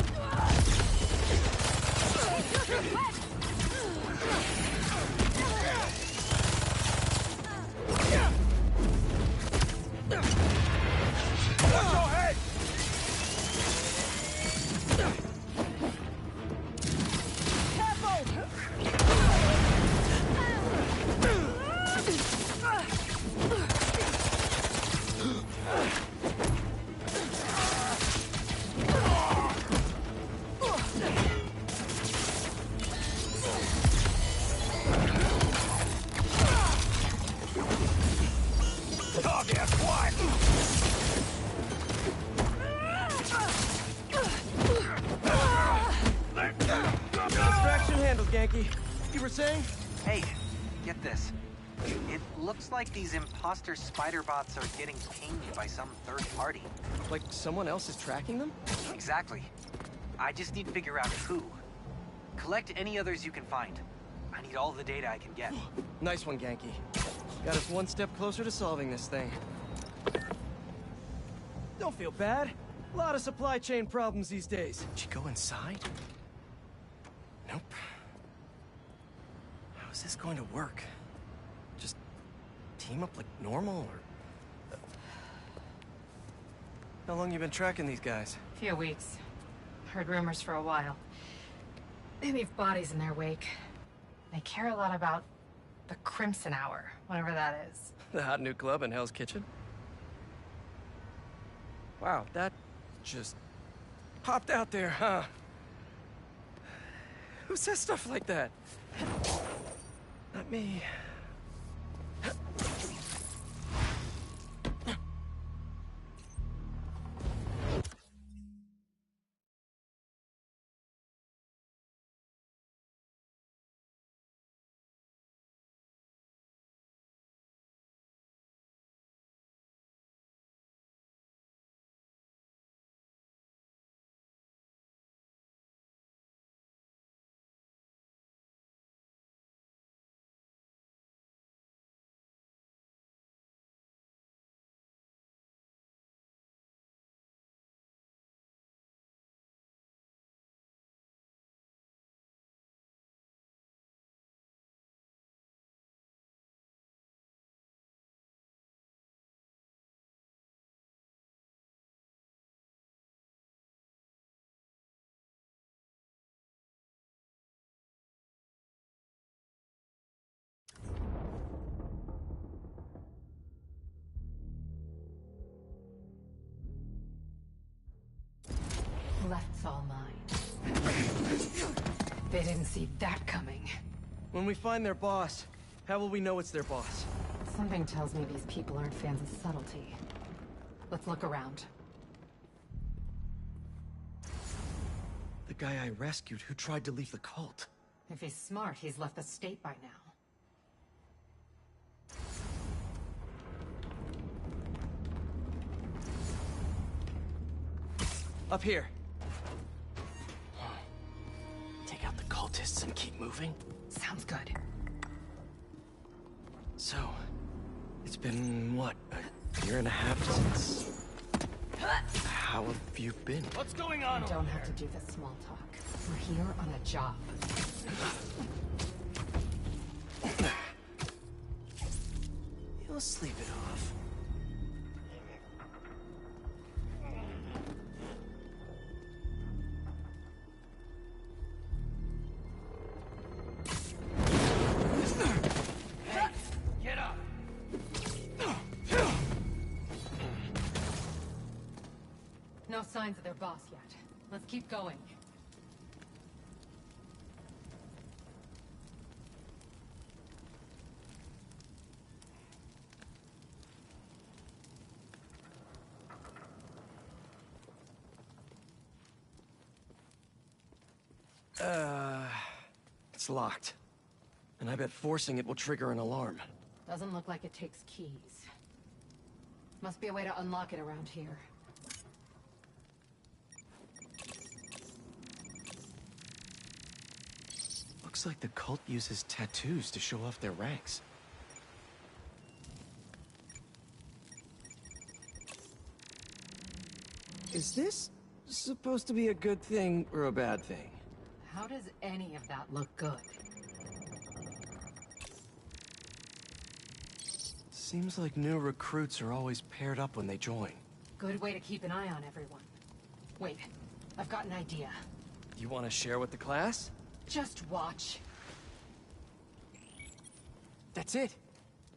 Speaker 2: Watch your head! You were saying?
Speaker 12: Hey, get this. It looks like these imposter spider bots are getting pinged by some third party.
Speaker 2: Like someone else is tracking them?
Speaker 12: Exactly. I just need to figure out who. Collect any others you can find. I need all the data I can get.
Speaker 2: Nice one, Genki. Got us one step closer to solving this thing. Don't feel bad. A lot of supply chain problems these days. Did you go inside? Nope. How's this going to work? Just team up like normal, or... How long you been tracking these guys?
Speaker 13: Few weeks. Heard rumors for a while. They leave bodies in their wake. They care a lot about the Crimson Hour, whatever that is.
Speaker 2: The hot new club in Hell's Kitchen? Wow, that just popped out there, huh? Who says stuff like that? Not me.
Speaker 13: Left's all mine. They didn't see that coming.
Speaker 2: When we find their boss, how will we know it's their boss?
Speaker 13: Something tells me these people aren't fans of subtlety. Let's look around.
Speaker 2: The guy I rescued who tried to leave the cult.
Speaker 13: If he's smart, he's left the state by now.
Speaker 2: Up here.
Speaker 3: Take out the cultists and keep moving?
Speaker 13: Sounds good.
Speaker 2: So, it's been, what, a year and a half since... How have you been?
Speaker 1: What's going on?
Speaker 13: You don't have to do the small talk. We're here on a job.
Speaker 2: You'll sleep it off.
Speaker 1: Get up!
Speaker 13: No signs of their boss yet. Let's keep going.
Speaker 2: It's locked. And I bet forcing it will trigger an alarm.
Speaker 13: Doesn't look like it takes keys. Must be a way to unlock it around here.
Speaker 2: Looks like the cult uses tattoos to show off their ranks. Is this supposed to be a good thing or a bad thing?
Speaker 13: How does any of that look good?
Speaker 2: Seems like new recruits are always paired up when they join.
Speaker 13: Good way to keep an eye on everyone. Wait, I've got an idea.
Speaker 2: You want to share with the class?
Speaker 13: Just watch.
Speaker 2: That's it.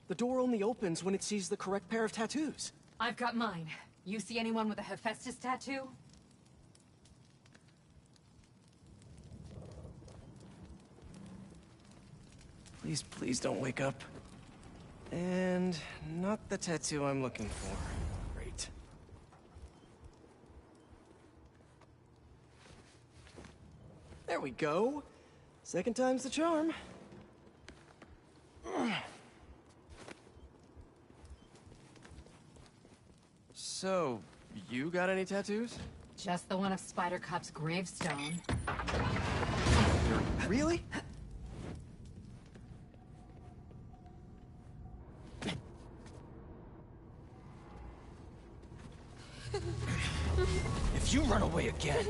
Speaker 2: The door only opens when it sees the correct pair of tattoos.
Speaker 13: I've got mine. You see anyone with a Hephaestus tattoo?
Speaker 2: Please, please don't wake up. And not the tattoo I'm looking for. Great. There we go. Second time's the charm. So, you got any tattoos?
Speaker 13: Just the one of Spider Cop's gravestone.
Speaker 2: Really?
Speaker 3: If you run away again,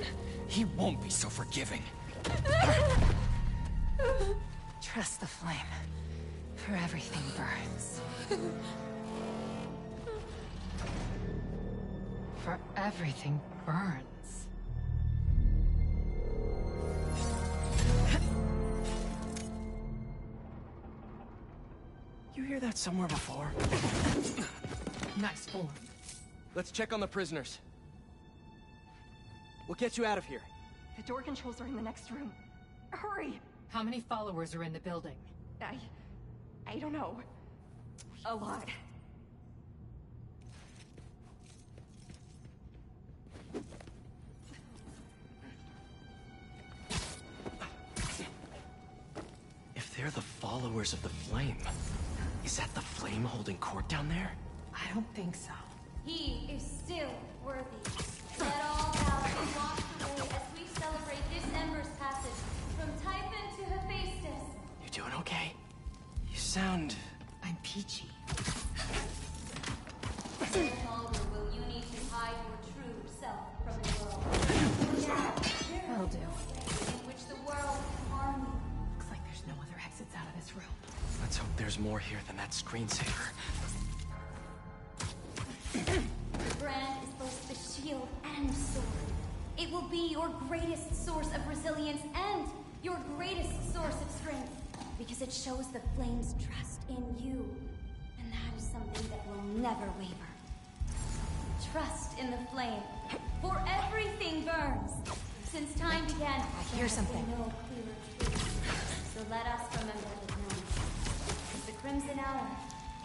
Speaker 3: he won't be so forgiving.
Speaker 13: Trust the flame, for everything burns. For everything burns.
Speaker 2: You hear that somewhere before?
Speaker 13: Nice form.
Speaker 2: Let's check on the prisoners. We'll get you out of here.
Speaker 15: The door controls are in the next room. Hurry!
Speaker 13: How many followers are in the building?
Speaker 15: I don't know. A lot.
Speaker 2: If they're the followers of the flame, is that the flame holding court down there?
Speaker 13: I don't think so.
Speaker 17: He is still worthy. Let all doubts be washed away as we celebrate this Ember's passage from Typhon to Hephaestus.
Speaker 2: You doing okay? You sound...
Speaker 13: I'm peachy.
Speaker 17: No longer will you need to hide your true self from the world. Now,
Speaker 13: That'll do.
Speaker 17: in which the world can harm you.
Speaker 13: Looks like there's no other exits out of this room.
Speaker 2: Let's hope there's more here than that screensaver.
Speaker 17: The brand is both the shield and sword. It will be your greatest source of resilience and your greatest source of strength. Because it shows the flame's trust in you. And that is something that will never waver. Trust in the flame. For everything burns. Since time began,
Speaker 13: I hear something.
Speaker 17: no clearer truth. So let us remember it now. Because the Crimson Hour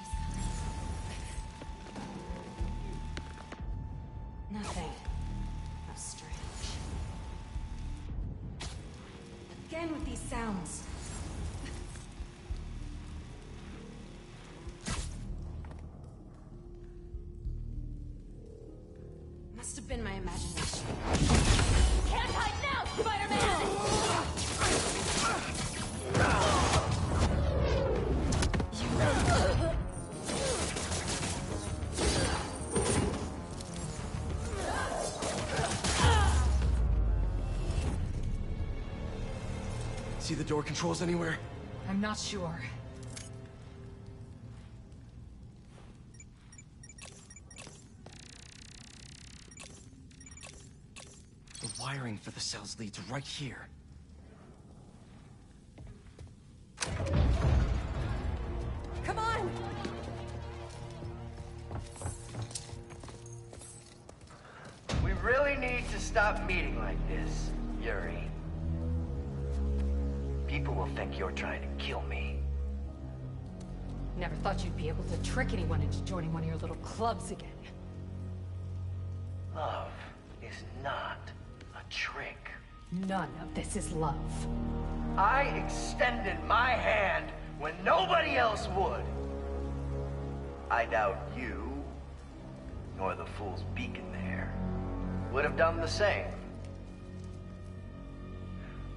Speaker 17: is coming.
Speaker 13: Nothing. How strange.
Speaker 15: Again with these sounds.
Speaker 17: Must have been my imagination. Can't hide now, Spider-Man!
Speaker 2: See the door controls anywhere?
Speaker 13: I'm not sure.
Speaker 2: The wiring for the cells leads right here.
Speaker 15: Come on!
Speaker 18: We really need to stop meeting like this, Yuri. People will think you're trying to kill me.
Speaker 13: Never thought you'd be able to trick anyone into joining one of your little clubs again.
Speaker 18: Love is not a trick.
Speaker 13: None of this is love.
Speaker 18: I extended my hand when nobody else would. I doubt you, nor the fool's beacon there, would have done the same.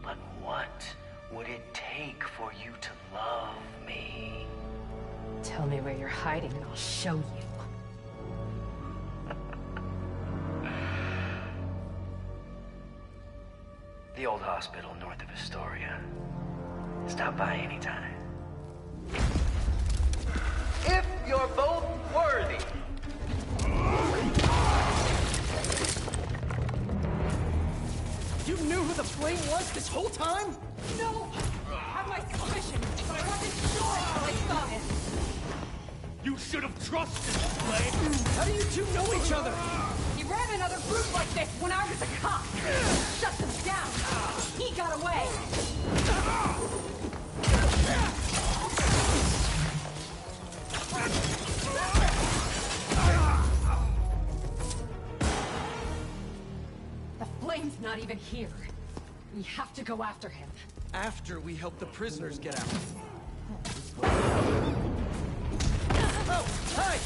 Speaker 18: But what would it take for you to love me?
Speaker 13: Tell me where you're hiding and I'll show you.
Speaker 18: The old hospital north of Astoria. Stop by anytime. If you're both worthy.
Speaker 2: You knew who the Flame was this whole time?
Speaker 13: No! I had my suspicion, but I wasn't sure until I saw him.
Speaker 1: You should have trusted the Flame!
Speaker 2: How do you two know each other?
Speaker 13: He ran another group like this when I was a cop. Shut them down. He got away. The Flame's not even here. We have to go after him.
Speaker 2: After we help the prisoners get out. Oh, hi!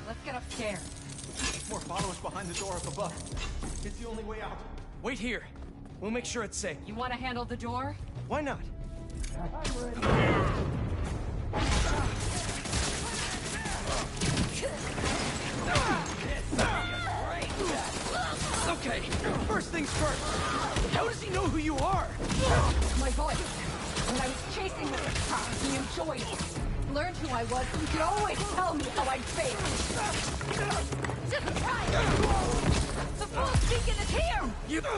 Speaker 13: Let's get upstairs.
Speaker 16: More followers behind the door up above. It's the only way out.
Speaker 2: Wait here. We'll make sure it's safe.
Speaker 13: You want to handle the door?
Speaker 2: Why not? Okay, first things first. How does he know who you are?
Speaker 13: My voice. When I was chasing Mr. Cop, he enjoyed it. Learned who I was, he could always tell me how I'd fail.
Speaker 17: Just try it! The false beacon is here!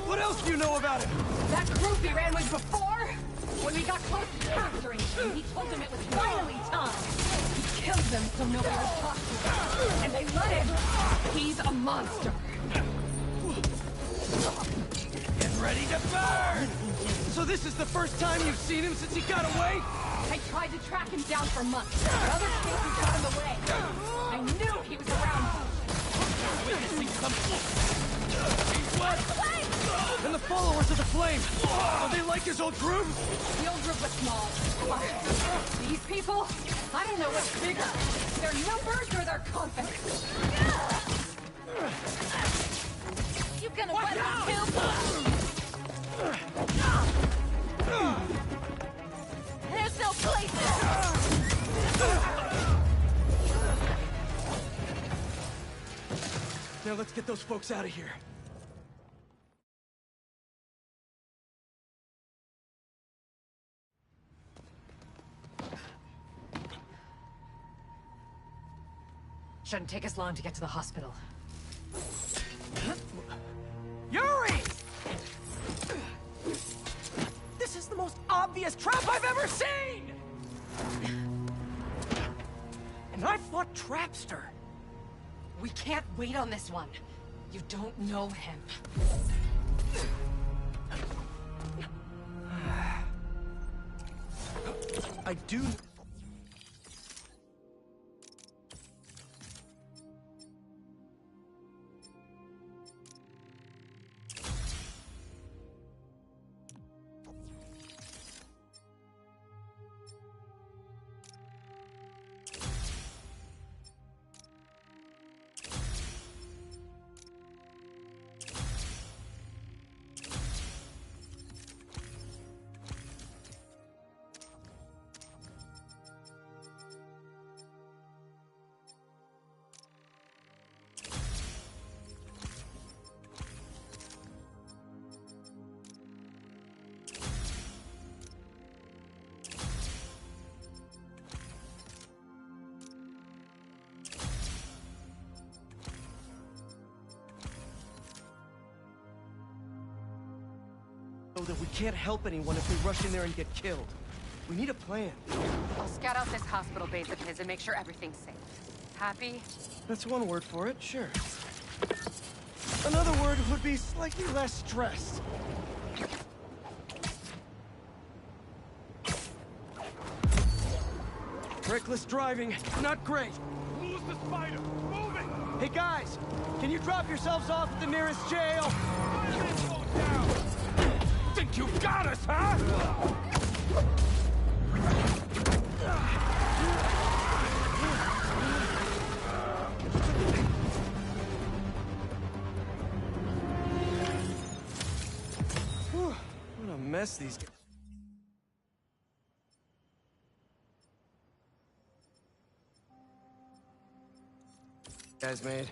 Speaker 2: What else do you know about him?
Speaker 13: That group he ran with before? When we got close to capturing him, he told them it was finally time. He killed them so nobody would talk to him. And they let him. He's a monster.
Speaker 2: Get ready to burn! So this is the first time you've seen him since he got away?
Speaker 13: I tried to track him down for months, but other cases got in the way. I knew he was around.
Speaker 1: Witnessing something. What?
Speaker 2: And the followers of the Flame! Are they like his old group?
Speaker 13: The old group was small. These people? I don't know what's bigger. Their numbers or their confidence.
Speaker 17: You gonna let him kill me? There's no place there!
Speaker 2: Now let's get those folks out of here.
Speaker 13: Shouldn't take us long to get to the hospital.
Speaker 2: Yuri! This is the most obvious trap I've ever seen! And I fought Trapster.
Speaker 13: We can't wait on this one. You don't know him.
Speaker 2: I do... that we can't help anyone if we rush in there and get killed. We need a plan.
Speaker 13: I'll scout out this hospital base of his and make sure everything's safe. Happy?
Speaker 2: That's one word for it, sure. Another word would be slightly less stressed. Reckless driving, not great.
Speaker 1: Lose the spider! Move it!
Speaker 2: Hey guys, can you drop yourselves off at the nearest jail?
Speaker 1: Think you got us, huh?
Speaker 2: Whew, what a mess these guys made.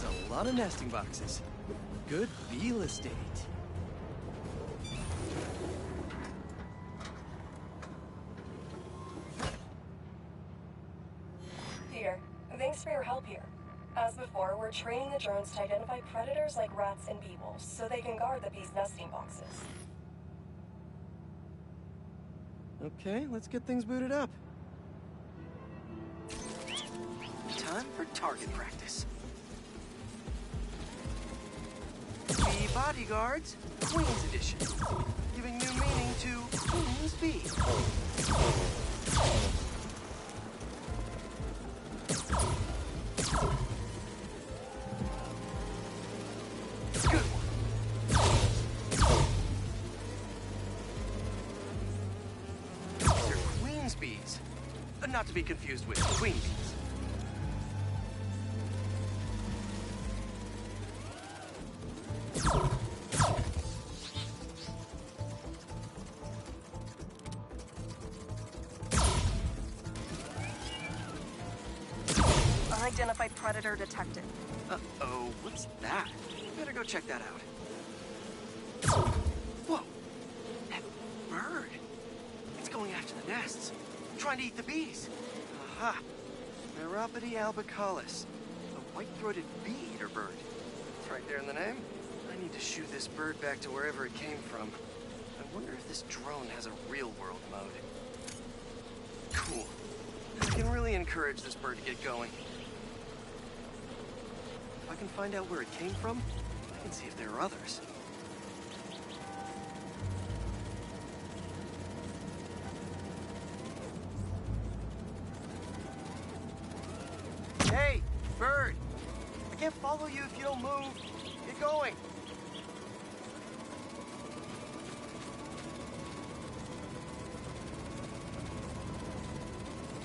Speaker 2: A lot of nesting boxes. Good real estate.
Speaker 15: Peter, thanks for your help here. As before, we're training the drones to identify predators like rats and beetles, so they can guard the bees' nesting boxes.
Speaker 2: Okay, let's get things booted up.
Speaker 12: Time for target practice. The Bodyguards, Queen's Edition, giving new meaning to Queen's Bee. Good one. They're Queen's Bees, not to be confused with Queen Bees.
Speaker 15: Unidentified predator detected.
Speaker 12: Uh-oh, what's that? Better go check that out. Whoa! That bird! It's going after the nests, trying to eat the bees. Aha! Meropode albicollis, a white-throated bee-eater bird. It's right there in the name. I need to shoot this bird back to wherever it came from. I wonder if this drone has a real-world mode. Cool. I can really encourage this bird to get going. If I can find out where it came from, I can see if there are others. Hey, bird! I can't follow you if you don't move. Get going!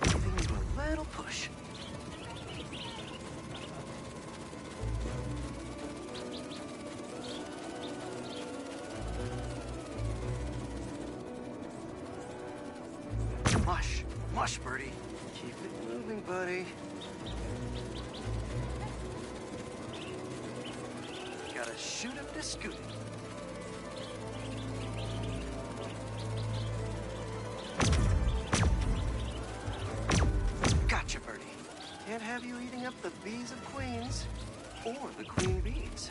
Speaker 12: Giving you a little push. Mush. Mush, birdie. Keep it moving, buddy. Gotta shoot him to scoot him. the bees of queens or the queen bees.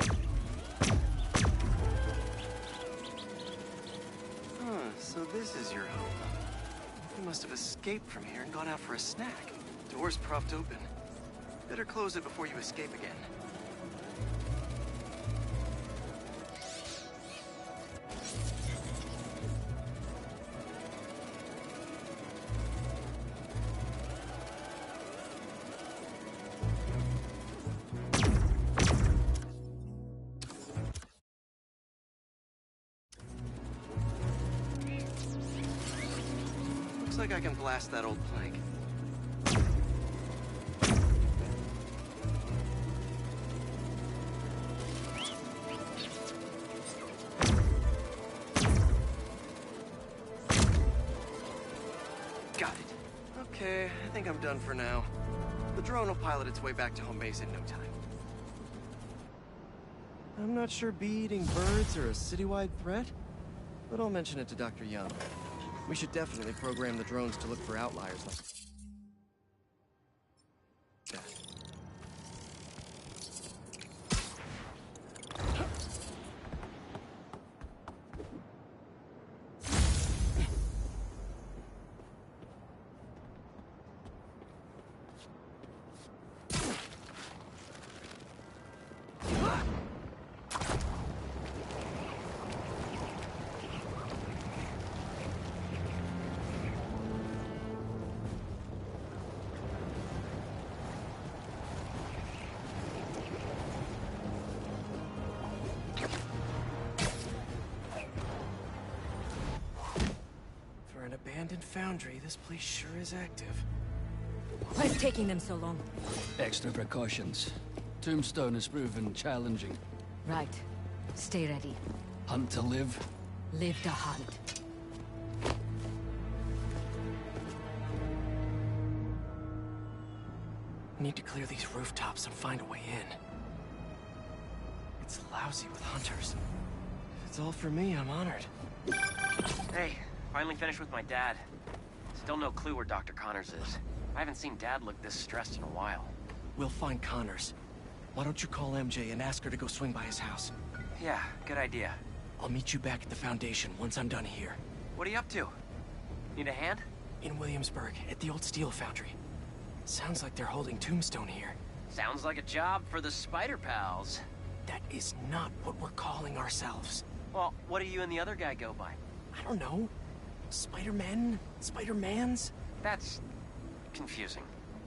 Speaker 12: Huh, so this is your home. You must have escaped from here and gone out for a snack. Door's propped open. Better close it before you escape again. Looks like I can blast that old plank. Got it. Okay, I think I'm done for now. The drone will pilot its way back to home base in no time. I'm not sure bee-eating birds are a citywide threat, but I'll mention it to Dr. Young. We should definitely program the drones to look for outliers like that. For an abandoned foundry, this place sure is active.
Speaker 13: What's taking them so long?
Speaker 19: Extra precautions. Tombstone has proven challenging.
Speaker 13: Right. Stay ready.
Speaker 19: Hunt to live.
Speaker 13: Live to hunt.
Speaker 12: Need to clear these rooftops and find a way in. It's lousy with hunters. If it's all for me, I'm honored.
Speaker 4: Hey, finally finished with my dad. Still no clue where Dr. Connors is. I haven't seen Dad look this stressed in a while.
Speaker 12: We'll find Connors. Why don't you call MJ and ask her to go swing by his house?
Speaker 4: Yeah, good idea.
Speaker 12: I'll meet you back at the Foundation once I'm done here.
Speaker 4: What are you up to? Need a hand?
Speaker 12: In Williamsburg, at the old steel foundry. Sounds like they're holding Tombstone here.
Speaker 4: Sounds like a job for the Spider Pals.
Speaker 12: That is not what we're calling ourselves.
Speaker 4: Well, what do you and the other guy go by?
Speaker 12: I don't know. Spider-Men? Spider-Mans?
Speaker 4: That's confusing.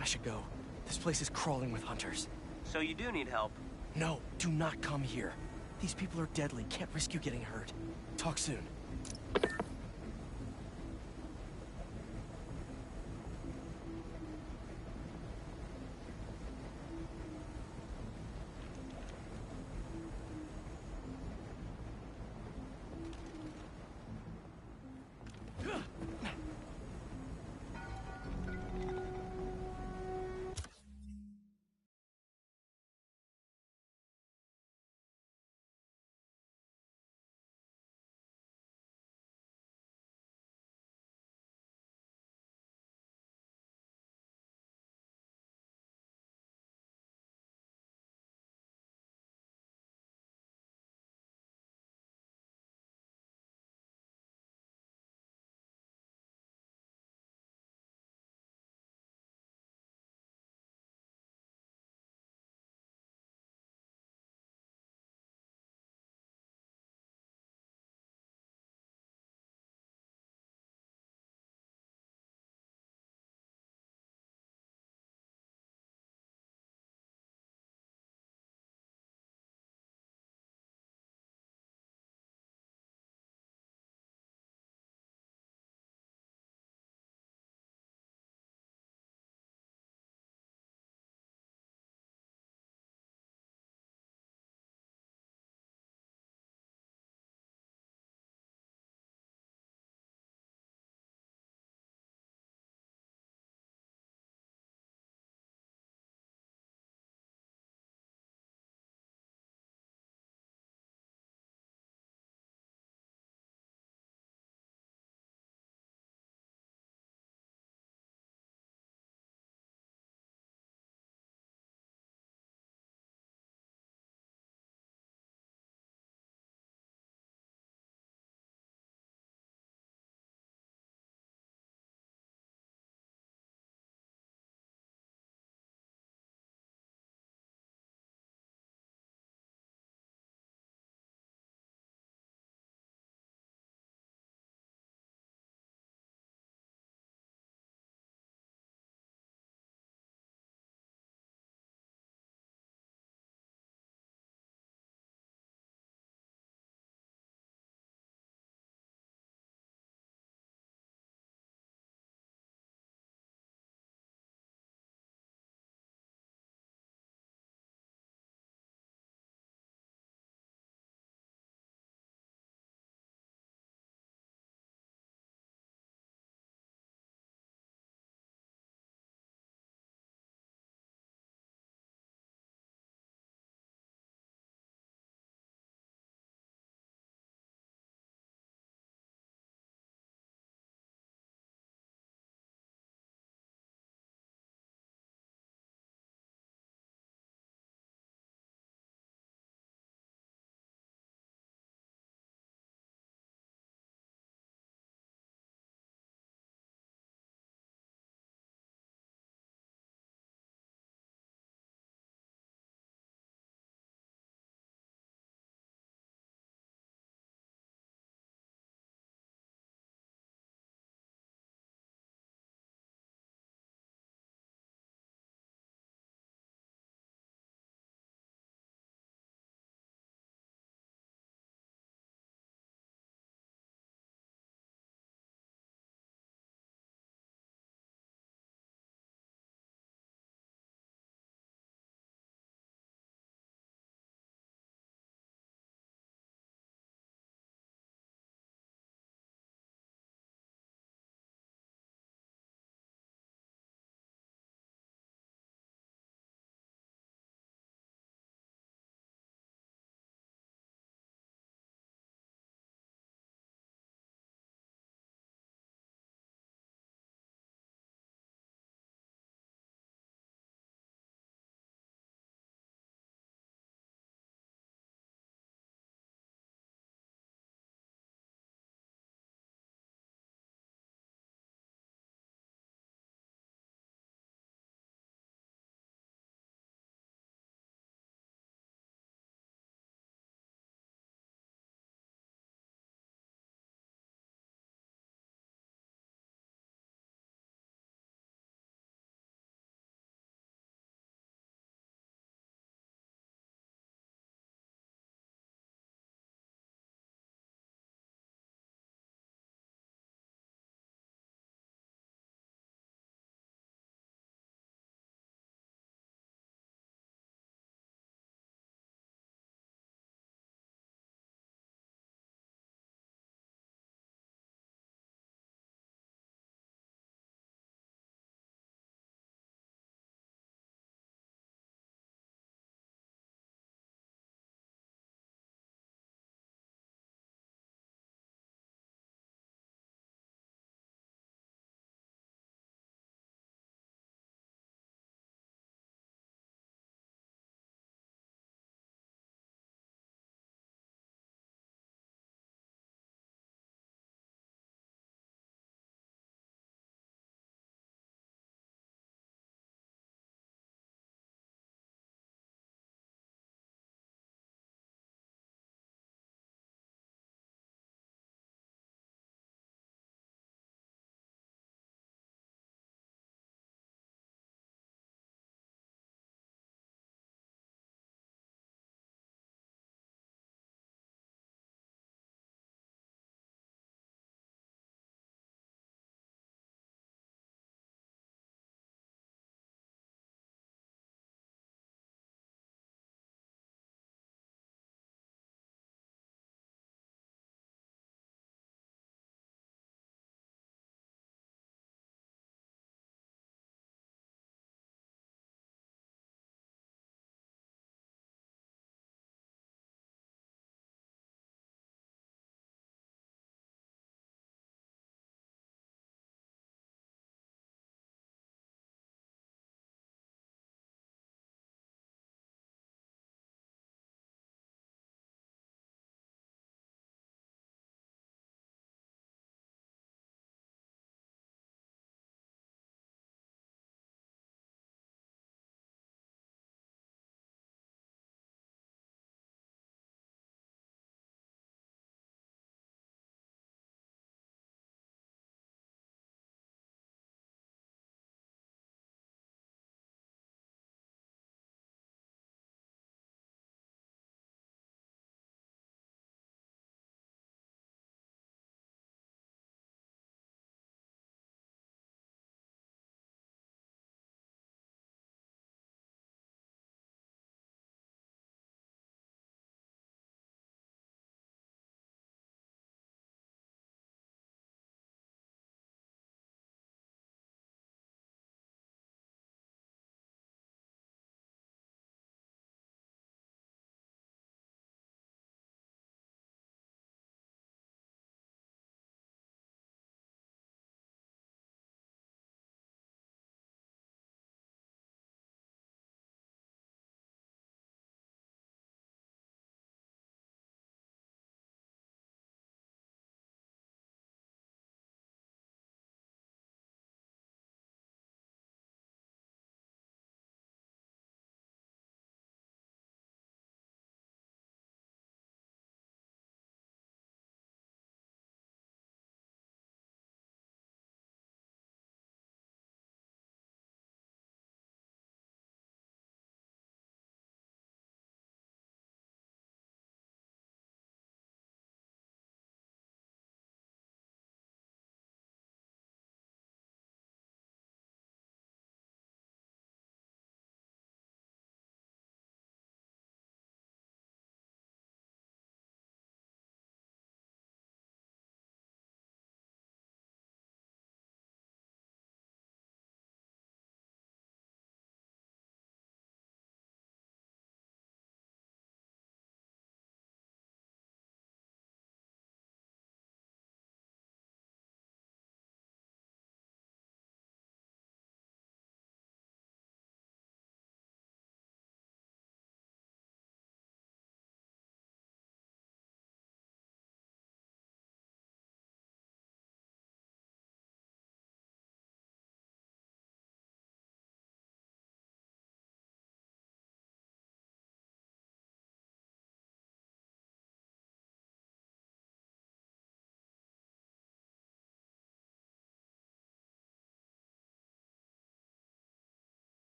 Speaker 12: I should go. This place is crawling with hunters.
Speaker 4: So you do need help?
Speaker 12: No, do not come here. These people are deadly. Can't risk you getting hurt. Talk soon.